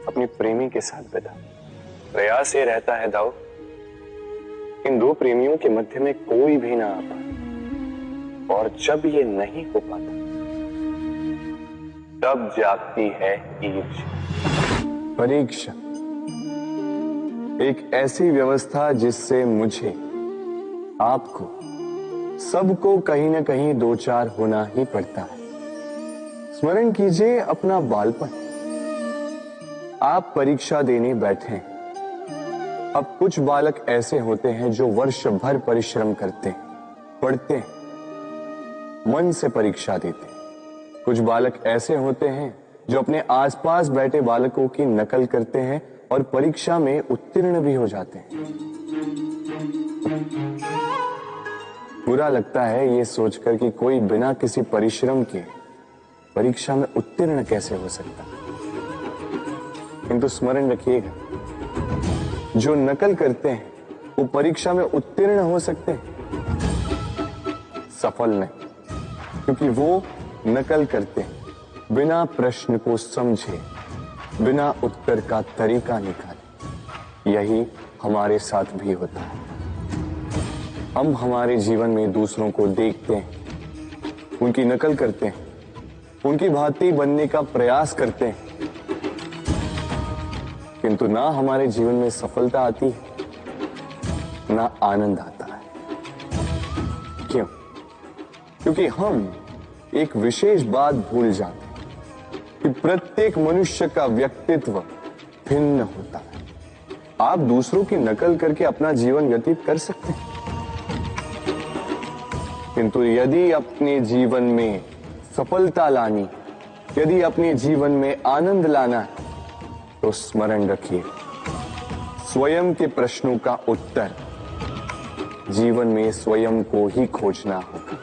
अपने प्रेमी के साथ बिता। प्रयास ये रहता है दाऊ, इन दो प्रेमियों के मध्य में कोई भी ना आ पाए, और जब ये नहीं हो पाता तब जागती है ईर्ष्या। परीक्षा एक ऐसी व्यवस्था जिससे मुझे, आपको, सबको कहीं ना कहीं दो चार होना ही पड़ता है। स्मरण कीजिए अपना बालपन। आप परीक्षा देने बैठे हैं। अब कुछ बालक ऐसे होते हैं जो वर्ष भर परिश्रम करते हैं, पढ़ते हैं, मन से परीक्षा देते हैं। कुछ बालक ऐसे होते हैं जो अपने आसपास बैठे बालकों की नकल करते हैं और परीक्षा में उत्तीर्ण भी हो जाते हैं। बुरा लगता है ये सोचकर कि कोई बिना किसी परिश्रम के परीक्षा में उत्तीर्ण कैसे हो सकता है, किंतु स्मरण रखिएगा, जो नकल करते हैं वो परीक्षा में उत्तीर्ण हो सकते हैं, सफल नहीं, क्योंकि वो नकल करते हैं बिना प्रश्न को समझे, बिना उत्तर का तरीका निकाले। यही हमारे साथ भी होता है। हम हमारे जीवन में दूसरों को देखते हैं, उनकी नकल करते हैं, उनकी भांति बनने का प्रयास करते हैं, किंतु ना हमारे जीवन में सफलता आती है ना आनंद आता है। क्यों? क्योंकि हम एक विशेष बात भूल जाते हैं कि प्रत्येक मनुष्य का व्यक्तित्व भिन्न होता है। आप दूसरों की नकल करके अपना जीवन व्यतीत कर सकते हैं, किंतु यदि अपने जीवन में सफलता लानी, यदि अपने जीवन में आनंद लाना है, तो स्मरण रखिए, स्वयं के प्रश्नों का उत्तर जीवन में स्वयं को ही खोजना होगा।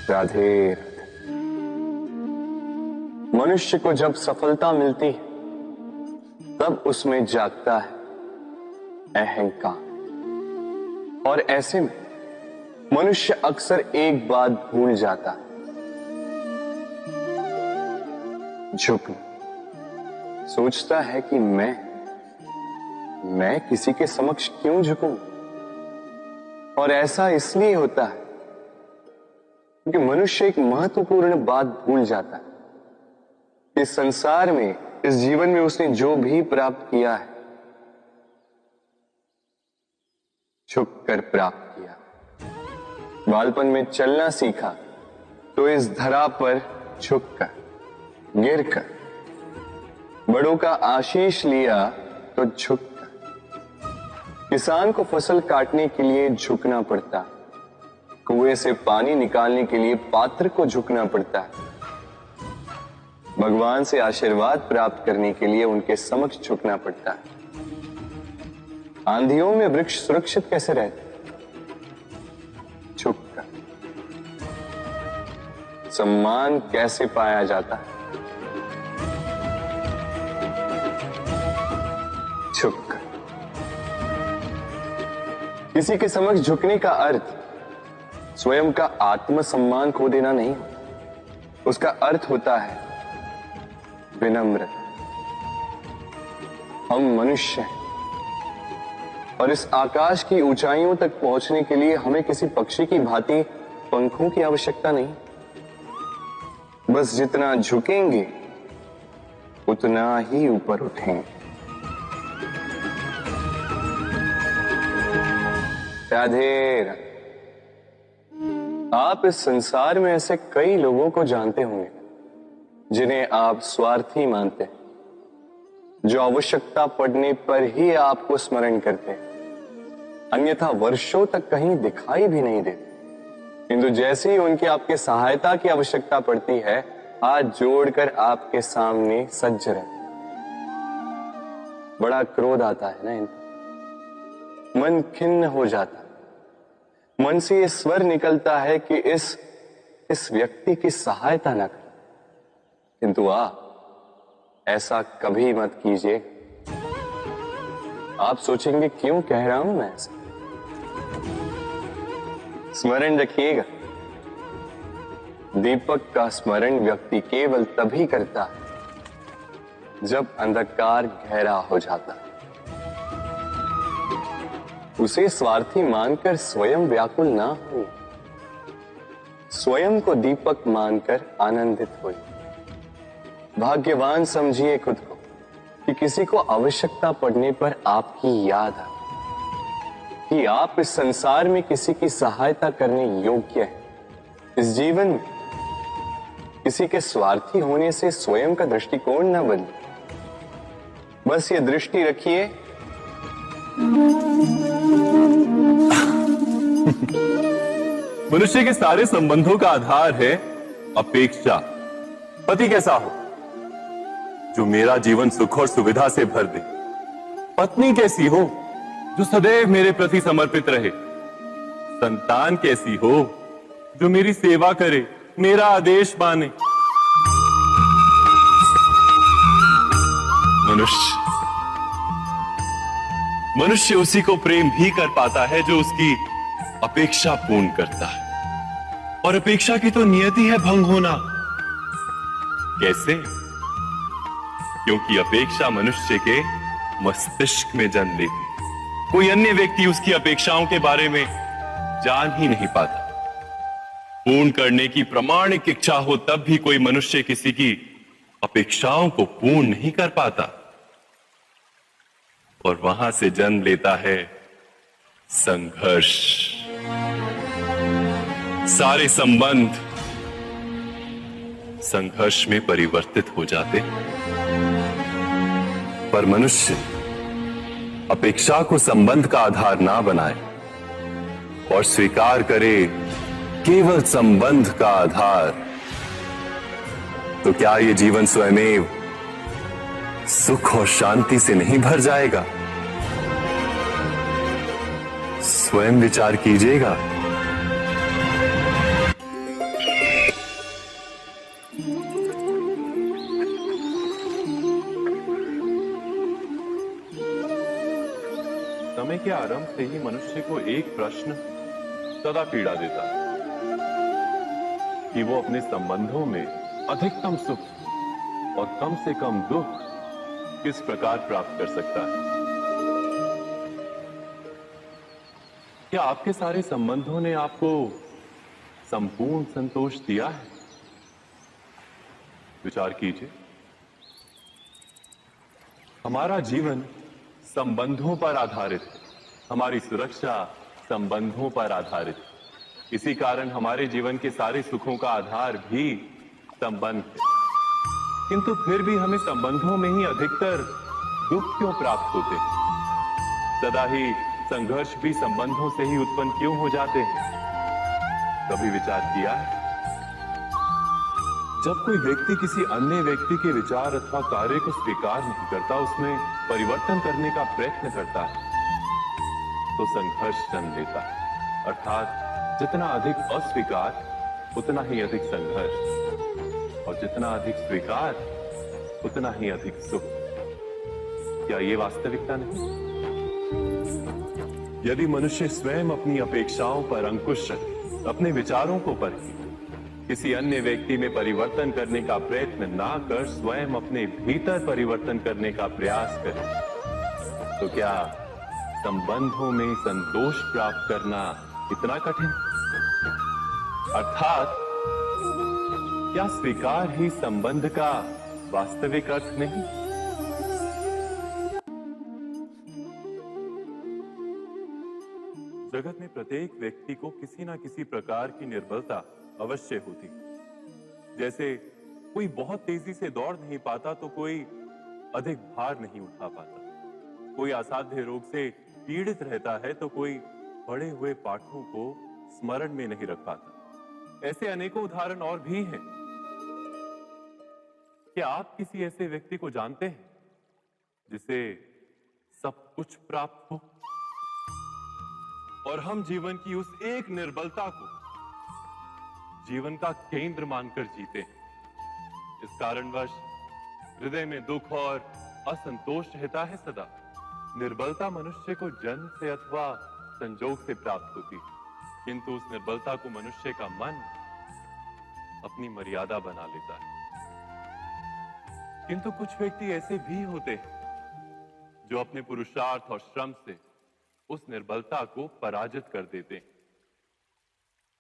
राधे राधे। मनुष्य को जब सफलता मिलती है तब उसमें जागता है अहंकार, और ऐसे में मनुष्य अक्सर एक बात भूल जाता है, झुकना। सोचता है कि मैं किसी के समक्ष क्यों झुकूं? और ऐसा इसलिए होता है क्योंकि मनुष्य एक महत्वपूर्ण बात भूल जाता है। इस संसार में, इस जीवन में उसने जो भी प्राप्त किया है, झुककर प्राप्त किया। बालपन में चलना सीखा तो इस धरा पर झुककर, गिरकर। बड़ों का आशीष लिया तो झुककर। किसान को फसल काटने के लिए झुकना पड़ता, कुएं से पानी निकालने के लिए पात्र को झुकना पड़ता है। भगवान से आशीर्वाद प्राप्त करने के लिए उनके समक्ष झुकना पड़ता है। आंधियों में वृक्ष सुरक्षित कैसे रहते? झुककर। सम्मान कैसे पाया जाता है? झुककर। किसी के समक्ष झुकने का अर्थ स्वयं का आत्मसम्मान खो देना नहीं, उसका अर्थ होता है विनम्र। हम मनुष्य हैं और इस आकाश की ऊंचाइयों तक पहुंचने के लिए हमें किसी पक्षी की भांति पंखों की आवश्यकता नहीं। बस जितना झुकेंगे उतना ही ऊपर उठेंगे। राधे राधे। आप इस संसार में ऐसे कई लोगों को जानते होंगे जिन्हें आप स्वार्थी मानते हैं, जो आवश्यकता पड़ने पर ही आपको स्मरण करते हैं, अन्यथा वर्षों तक कहीं दिखाई भी नहीं देते। किंतु जैसे ही उनकी आपके सहायता की आवश्यकता पड़ती है, हाथ जोड़कर आपके सामने सज्ज रहते। बड़ा क्रोध आता है ना इनको, मन खिन्न हो जाता है। मन से ये स्वर निकलता है कि इस व्यक्ति की सहायता न करें। किंतु ऐसा कभी मत कीजिए। आप सोचेंगे क्यों कह रहा हूं मैं ऐसा? स्मरण रखिएगा, दीपक का स्मरण व्यक्ति केवल तभी करता है जब अंधकार गहरा हो जाता है। उसे स्वार्थी मानकर स्वयं व्याकुल ना हो, स्वयं को दीपक मानकर आनंदित हो। भाग्यवान समझिए खुद को कि किसी को आवश्यकता पड़ने पर आपकी याद आए, कि आप इस संसार में किसी की सहायता करने योग्य हैं। इस जीवन में किसी के स्वार्थी होने से स्वयं का दृष्टिकोण न बदले। बस ये दृष्टि रखिए, मनुष्य के सारे संबंधों का आधार है अपेक्षा। पति कैसा हो जो मेरा जीवन सुख और सुविधा से भर दे, पत्नी कैसी हो जो सदैव मेरे प्रति समर्पित रहे, संतान कैसी हो जो मेरी सेवा करे, मेरा आदेश माने। मनुष्य उसी को प्रेम भी कर पाता है जो उसकी अपेक्षा पूर्ण करता है, और अपेक्षा की तो नियति है भंग होना। कैसे? क्योंकि अपेक्षा मनुष्य के मस्तिष्क में जन्म लेती, कोई अन्य व्यक्ति उसकी अपेक्षाओं के बारे में जान ही नहीं पाता। पूर्ण करने की प्रामाणिक इच्छा हो तब भी कोई मनुष्य किसी की अपेक्षाओं को पूर्ण नहीं कर पाता, और वहां से जन्म लेता है संघर्ष। सारे संबंध संघर्ष में परिवर्तित हो जाते। पर मनुष्य अपेक्षा को संबंध का आधार ना बनाए और स्वीकार करे केवल संबंध का आधार, तो क्या ये जीवन स्वयमेव सुख और शांति से नहीं भर जाएगा? स्वयं विचार कीजिएगा। समय के आरंभ से ही मनुष्य को एक प्रश्न सदा पीड़ा देता है कि वो अपने संबंधों में अधिकतम सुख और कम से कम दुख किस प्रकार प्राप्त कर सकता है। क्या आपके सारे संबंधों ने आपको संपूर्ण संतोष दिया है? विचार कीजिए। हमारा जीवन संबंधों पर आधारित है, हमारी सुरक्षा संबंधों पर आधारित है। इसी कारण हमारे जीवन के सारे सुखों का आधार भी संबंध है। किंतु फिर भी हमें संबंधों में ही अधिकतर दुख क्यों प्राप्त होते हैं? सदा ही संघर्ष भी संबंधों से ही उत्पन्न क्यों हो जाते हैं? कभी विचार किया है? जब कोई व्यक्ति किसी अन्य व्यक्ति के विचार अथवा कार्य को स्वीकार नहीं करता, उसमें परिवर्तन करने का प्रयत्न करता है, तो संघर्ष जन्म लेता है। अर्थात जितना अधिक अस्वीकार उतना ही अधिक संघर्ष, और जितना अधिक स्वीकार उतना ही अधिक सुख। क्या ये वास्तविकता नहीं? यदि मनुष्य स्वयं अपनी अपेक्षाओं पर अंकुश रखे, अपने विचारों को परखे, किसी अन्य व्यक्ति में परिवर्तन करने का प्रयत्न ना कर स्वयं अपने भीतर परिवर्तन करने का प्रयास करे, तो क्या संबंधों में संतोष प्राप्त करना इतना कठिन? अर्थात क्या स्वीकार ही संबंध का वास्तविक अर्थ नहीं? जगत में प्रत्येक व्यक्ति को किसी ना किसी प्रकार की निर्बलता अवश्य होती। जैसे कोई बहुत तेजी से दौड़ नहीं पाता तो कोई अधिक भार नहीं उठा पाता, कोई असाध्य रोग से पीड़ित रहता है तो कोई पढ़े हुए पाठों को स्मरण में नहीं रख पाता। ऐसे अनेकों उदाहरण और भी हैं। क्या आप किसी ऐसे व्यक्ति को जानते हैं जिसे सब कुछ प्राप्त हो और हम जीवन की उस एक निर्बलता को जीवन का केंद्र मानकर जीते हैं? इस कारणवश हृदय में दुख और असंतोष रहता है सदा। निर्बलता मनुष्य को जन्म से अथवा संजोग से प्राप्त होती, किंतु उस निर्बलता को मनुष्य का मन अपनी मर्यादा बना लेता है। किंतु कुछ व्यक्ति ऐसे भी होते हैं जो अपने पुरुषार्थ और श्रम से उस निर्बलता को पराजित कर देते हैं।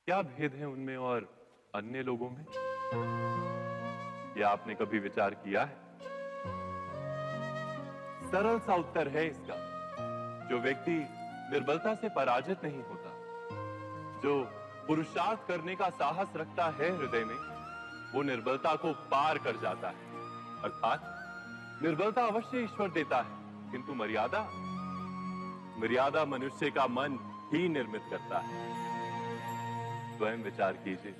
क्या भेद है उनमें और अन्य लोगों में? यह आपने कभी विचार किया है? सरल सा उत्तर है इसका। जो व्यक्ति निर्बलता से पराजित नहीं होता, जो पुरुषार्थ करने का साहस रखता है हृदय में, वो निर्बलता को पार कर जाता है। अर्थात निर्बलता अवश्य ईश्वर देता है, किंतु मर्यादा मनुष्य का मन ही निर्मित करता है। स्वयं विचार कीजिए।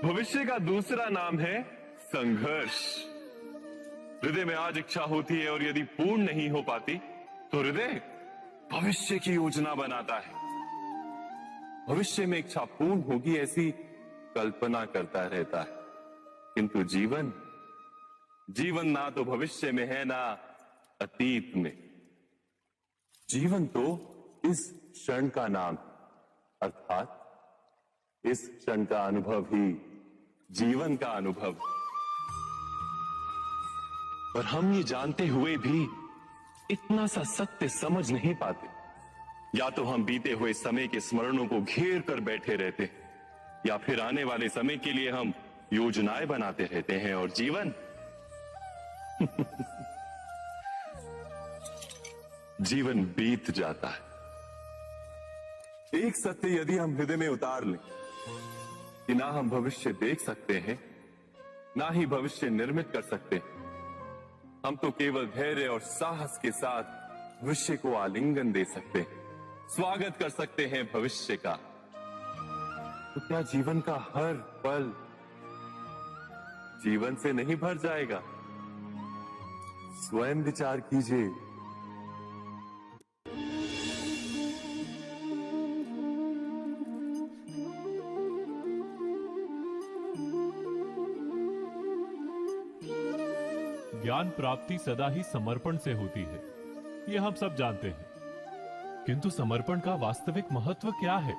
भविष्य का दूसरा नाम है संघर्ष। हृदय में आज इच्छा होती है और यदि पूर्ण नहीं हो पाती तो हृदय भविष्य की योजना बनाता है। भविष्य में इच्छा पूर्ण होगी ऐसी कल्पना करता रहता है, किंतु जीवन ना तो भविष्य में है ना अतीत में। जीवन तो इस क्षण का नाम, अर्थात इस क्षण का अनुभव ही जीवन का अनुभव। पर हम ये जानते हुए भी इतना सा सत्य समझ नहीं पाते। या तो हम बीते हुए समय के स्मरणों को घेर कर बैठे रहते, या फिर आने वाले समय के लिए हम योजनाएं बनाते रहते हैं, और जीवन जीवन बीत जाता है। एक सत्य यदि हम हृदय में उतार लें कि ना हम भविष्य देख सकते हैं, ना ही भविष्य निर्मित कर सकते। हम तो केवल धैर्य और साहस के साथ भविष्य को आलिंगन दे सकते हैं, स्वागत कर सकते हैं भविष्य का। तो क्या जीवन का हर पल जीवन से नहीं भर जाएगा? स्वयं विचार कीजिए। ज्ञान प्राप्ति सदा ही समर्पण से होती है, ये हम सब जानते हैं। किंतु समर्पण का वास्तविक महत्व क्या है?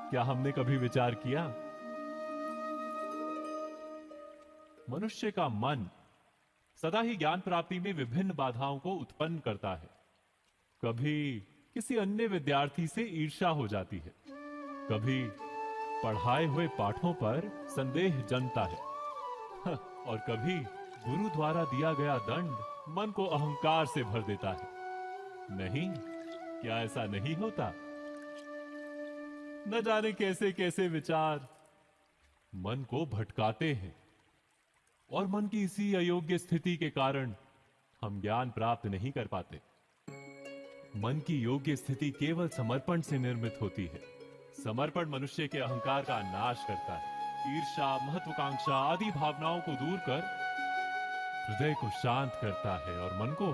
क्या हमने कभी विचार किया? मनुष्य का मन सदा ही ज्ञान प्राप्ति में विभिन्न बाधाओं को उत्पन्न करता है। कभी किसी अन्य विद्यार्थी से ईर्ष्या हो जाती है, कभी पढ़ाए हुए पाठों पर संदेह जन्मता है और कभी गुरु द्वारा दिया गया दंड मन को अहंकार से भर देता है। नहीं, क्या ऐसा नहीं होता? न जाने कैसे कैसे विचार मन को भटकाते हैं और मन की इसी अयोग्य स्थिति के कारण हम ज्ञान प्राप्त नहीं कर पाते। मन की योग्य स्थिति केवल समर्पण से निर्मित होती है। समर्पण मनुष्य के अहंकार का नाश करता है, ईर्ष्या, महत्वाकांक्षा आदि भावनाओं को दूर कर हृदय को शांत करता है और मन को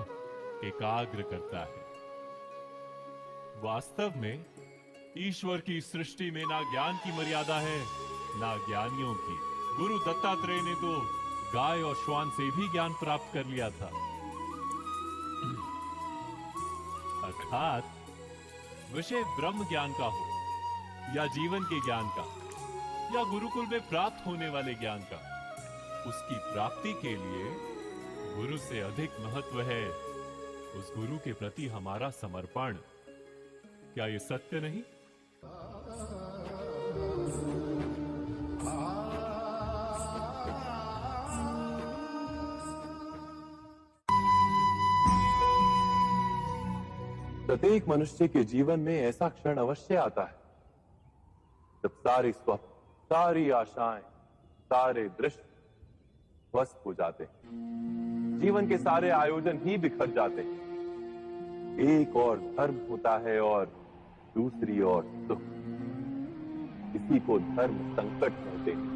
एकाग्र करता है। वास्तव में ईश्वर की सृष्टि में ना ज्ञान की मर्यादा है, ना ज्ञानियों की। गुरु दत्तात्रेय ने तो गाय और श्वान से भी ज्ञान प्राप्त कर लिया था। अर्थात विषय ब्रह्म ज्ञान का हो या जीवन के ज्ञान का या गुरुकुल में प्राप्त होने वाले ज्ञान का, उसकी प्राप्ति के लिए गुरु से अधिक महत्व है उस गुरु के प्रति हमारा समर्पण। क्या ये सत्य नहीं? प्रत्येक मनुष्य के जीवन में ऐसा क्षण अवश्य आता है जब सारे स्वप्न, सारी आशाएं, सारे दृश्य ध्वस्त हो जाते हैं। जीवन के सारे आयोजन ही बिखर जाते हैं। एक और धर्म होता है और दूसरी ओर सुख। इसी को धर्म संकट कहते हैं।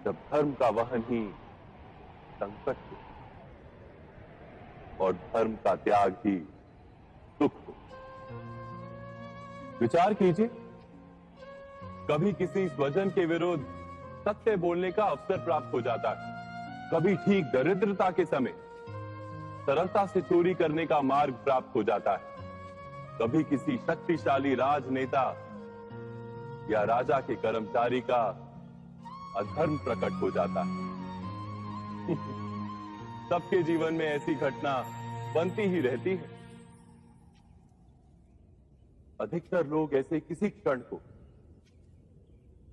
जब धर्म का वहन ही संकट हो और धर्म का त्याग ही सुख हो। विचार कीजिए, कभी किसी स्वजन के विरुद्ध सत्य बोलने का अवसर प्राप्त हो जाता है, कभी ठीक दरिद्रता के समय सरलता से चोरी करने का मार्ग प्राप्त हो जाता है, कभी किसी शक्तिशाली राजनेता या राजा के कर्मचारी का अधर्म प्रकट हो जाता है। सबके जीवन में ऐसी घटना बनती ही रहती है। अधिकतर लोग ऐसे किसी क्षण को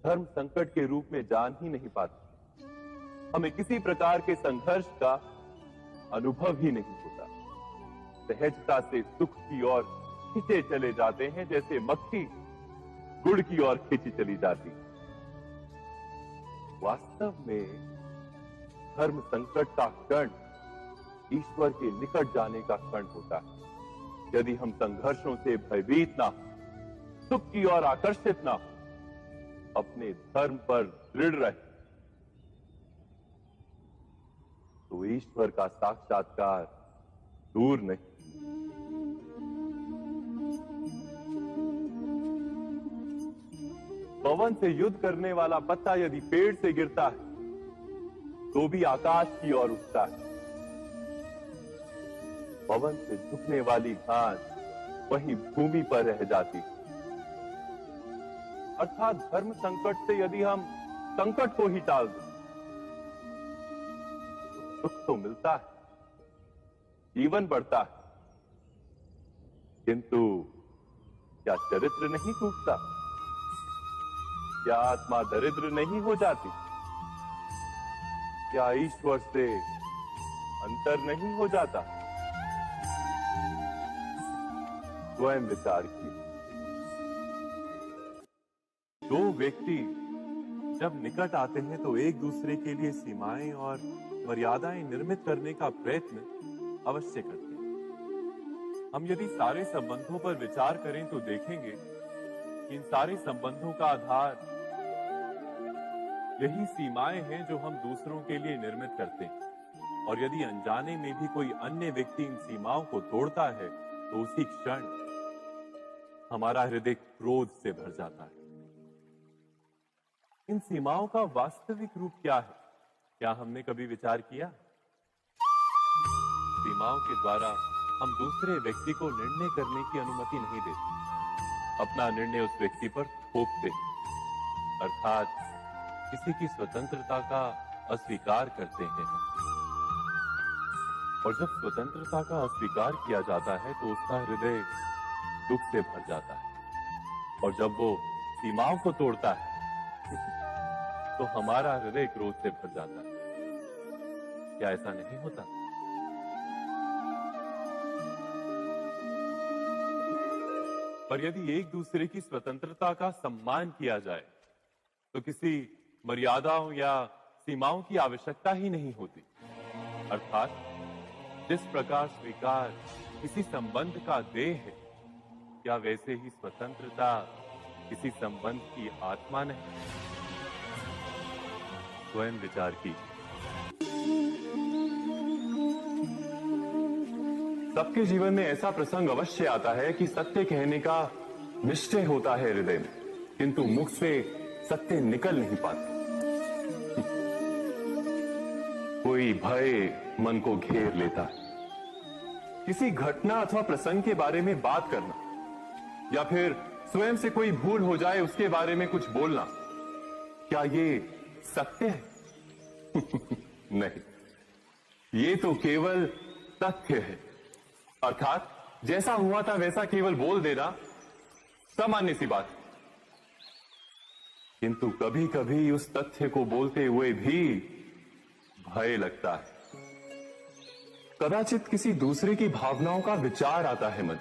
धर्म संकट के रूप में जान ही नहीं पाते। हमें किसी प्रकार के संघर्ष का अनुभव ही नहीं होता। सहजता से सुख की ओर खींचे चले जाते हैं, जैसे मक्खी गुड़ की ओर खींची चली जाती। वास्तव में धर्म संकट का क्षण ईश्वर के निकट जाने का क्षण होता है। यदि हम संघर्षों से भयभीत ना हो, सुख की ओर आकर्षित ना हो, अपने धर्म पर दृढ़ रहे, तो ईश्वर का साक्षात्कार दूर नहीं। पवन से युद्ध करने वाला पत्ता यदि पेड़ से गिरता है तो भी आकाश की ओर उठता है। पवन से झुकने वाली घास वहीं भूमि पर रह जाती है। अर्थात धर्म संकट से यदि हम संकट को ही टाल दें तो सुख तो मिलता है, जीवन बढ़ता है, किंतु क्या चरित्र नहीं टूटता? क्या आत्मा दरिद्र नहीं हो जाती? क्या ईश्वर से अंतर नहीं हो जाता? स्वयं विचार कीजिए। दो व्यक्ति जब निकट आते हैं तो एक दूसरे के लिए सीमाएं और मर्यादाएं निर्मित करने का प्रयत्न अवश्य करते हैं। हम यदि सारे संबंधों पर विचार करें तो देखेंगे कि इन सारे संबंधों का आधार यही सीमाएं हैं जो हम दूसरों के लिए निर्मित करते हैं। और यदि अनजाने में भी कोई अन्य व्यक्ति इन सीमाओं को तोड़ता है तो उसी क्षण हमारा हृदय क्रोध से भर जाता है। इन सीमाओं का वास्तविक रूप क्या है, क्या हमने कभी विचार किया? सीमाओं के द्वारा हम दूसरे व्यक्ति को निर्णय करने की अनुमति नहीं देते, अपना निर्णय उस व्यक्ति पर थोपते, अर्थात किसी की स्वतंत्रता का अस्वीकार करते हैं। और जब स्वतंत्रता का अस्वीकार किया जाता है तो उसका हृदय दुख से भर जाता है, और जब वो सीमाओं को तोड़ता है तो हमारा हृदय क्रोध से भर जाता है। क्या ऐसा नहीं होता? पर यदि एक दूसरे की स्वतंत्रता का सम्मान किया जाए तो किसी मर्यादाओं या सीमाओं की आवश्यकता ही नहीं होती। अर्थात जिस प्रकार स्वीकार किसी संबंध का देह है, क्या वैसे ही स्वतंत्रता किसी संबंध की आत्मा नहीं? स्वयं विचार कीजिए। सबके जीवन में ऐसा प्रसंग अवश्य आता है कि सत्य कहने का निश्चय होता है हृदय में, किंतु मुख से सत्य निकल नहीं पाता। कोई भय मन को घेर लेता है। किसी घटना अथवा प्रसंग के बारे में बात करना या फिर स्वयं से कोई भूल हो जाए उसके बारे में कुछ बोलना, क्या ये सत्य है? नहीं, ये तो केवल तथ्य है। अर्थात जैसा हुआ था वैसा केवल बोल देना सामान्य सी बात है। किंतु कभी कभी उस तथ्य को बोलते हुए भी भय लगता है। कदाचित किसी दूसरे की भावनाओं का विचार आता है मन,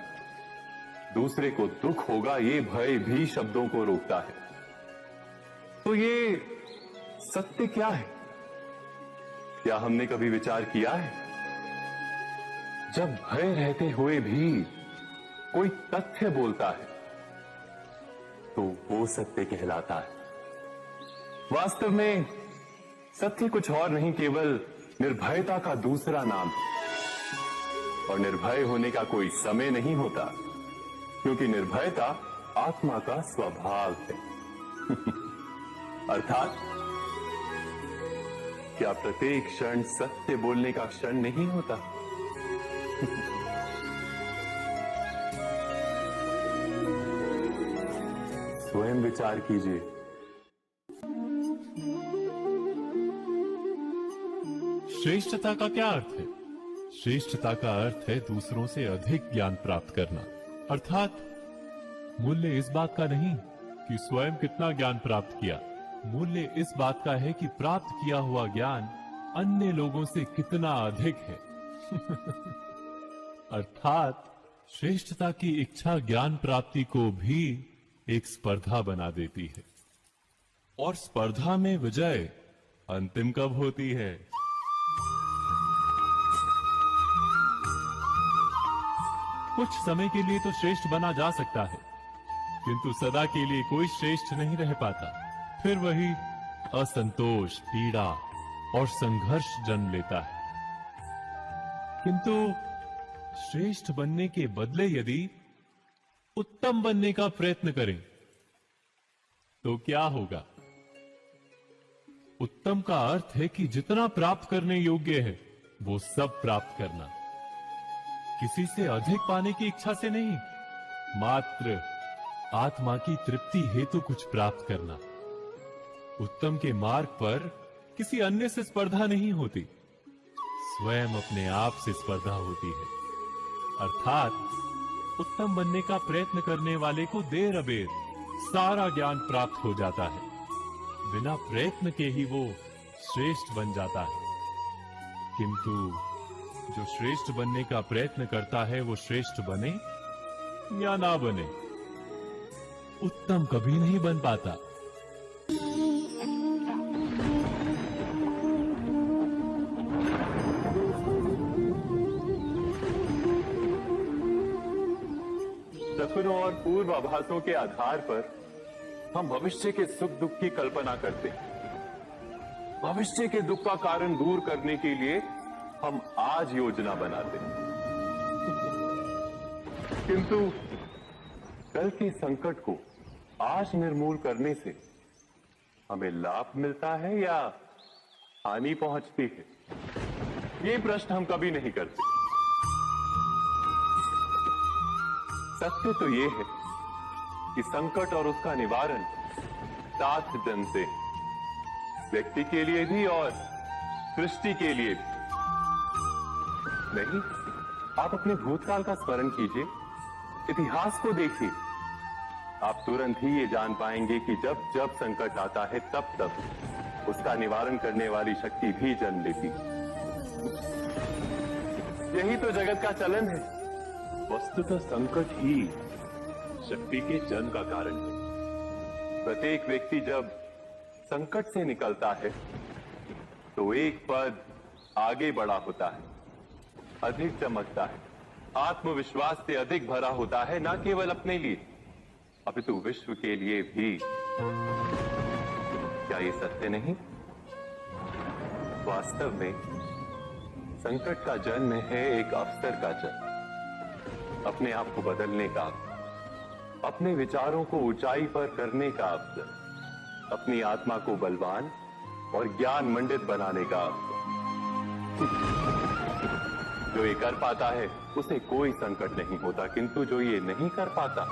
दूसरे को दुख होगा ये भय भी शब्दों को रोकता है। तो ये सत्य क्या है? क्या हमने कभी विचार किया है? जब भय रहते हुए भी कोई तथ्य बोलता है तो वो सत्य कहलाता है। वास्तव में सत्य कुछ और नहीं, केवल निर्भयता का दूसरा नाम है। और निर्भय होने का कोई समय नहीं होता, क्योंकि निर्भयता आत्मा का स्वभाव है। अर्थात क्या प्रत्येक क्षण सत्य बोलने का क्षण नहीं होता? स्वयं विचार कीजिए। श्रेष्ठता का क्या अर्थ है? श्रेष्ठता का अर्थ है दूसरों से अधिक ज्ञान प्राप्त करना। अर्थात मूल्य इस बात का नहीं कि स्वयं कितना ज्ञान प्राप्त किया, मूल्य इस बात का है कि प्राप्त किया हुआ ज्ञान अन्य लोगों से कितना अधिक है। अर्थात श्रेष्ठता की इच्छा ज्ञान प्राप्ति को भी एक स्पर्धा बना देती है। और स्पर्धा में विजय अंतिम कब होती है? कुछ समय के लिए तो श्रेष्ठ बना जा सकता है, किंतु सदा के लिए कोई श्रेष्ठ नहीं रह पाता। फिर वही असंतोष, पीड़ा और संघर्ष जन्म लेता है। किंतु श्रेष्ठ बनने के बदले यदि उत्तम बनने का प्रयत्न करें तो क्या होगा? उत्तम का अर्थ है कि जितना प्राप्त करने योग्य है वो सब प्राप्त करना, किसी से अधिक पाने की इच्छा से नहीं, मात्र आत्मा की तृप्ति हेतु कुछ प्राप्त करना। उत्तम के मार्ग पर किसी अन्य से स्पर्धा नहीं होती, स्वयं अपने आप से स्पर्धा होती है। अर्थात उत्तम बनने का प्रयत्न करने वाले को देर अबेर सारा ज्ञान प्राप्त हो जाता है, बिना प्रयत्न के ही वो श्रेष्ठ बन जाता है। किंतु जो श्रेष्ठ बनने का प्रयत्न करता है वो श्रेष्ठ बने या ना बने, उत्तम कभी नहीं बन पाता। सपनों और पूर्वाभासों के आधार पर हम भविष्य के सुख दुख की कल्पना करते हैं। भविष्य के दुख का कारण दूर करने के लिए हम आज योजना बनाते हैं, किंतु कल के संकट को आज निर्मूल करने से हमें लाभ मिलता है या हानि पहुंचती है, ये प्रश्न हम कभी नहीं करते। सत्य तो ये है कि संकट और उसका निवारण सात जन से, व्यक्ति के लिए भी और सृष्टि के लिए भी। नहीं, आप अपने भूतकाल का स्मरण कीजिए, इतिहास को देखिए, आप तुरंत ही ये जान पाएंगे कि जब जब संकट आता है तब तब उसका निवारण करने वाली शक्ति भी जन्म लेती है। यही तो जगत का चलन है। वस्तुतः संकट ही शक्ति के जन्म का कारण है। प्रत्येक व्यक्ति जब संकट से निकलता है तो एक पद आगे बढ़ा होता है, अधिक चमकता है, आत्मविश्वास से अधिक भरा होता है, न केवल अपने लिए अपितु विश्व के लिए भी। क्या ये सत्य नहीं? वास्तव में संकट का जन्म है एक अवसर का जन्म, अपने आप को बदलने का, अपने विचारों को ऊंचाई पर करने का अवसर, अपनी आत्मा को बलवान और ज्ञान मंडित बनाने का अवसर। जो ये कर पाता है उसे कोई संकट नहीं होता, किंतु जो ये नहीं कर पाता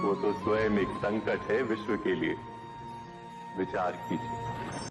वो तो स्वयं एक संकट है विश्व के लिए। विचार कीजिए।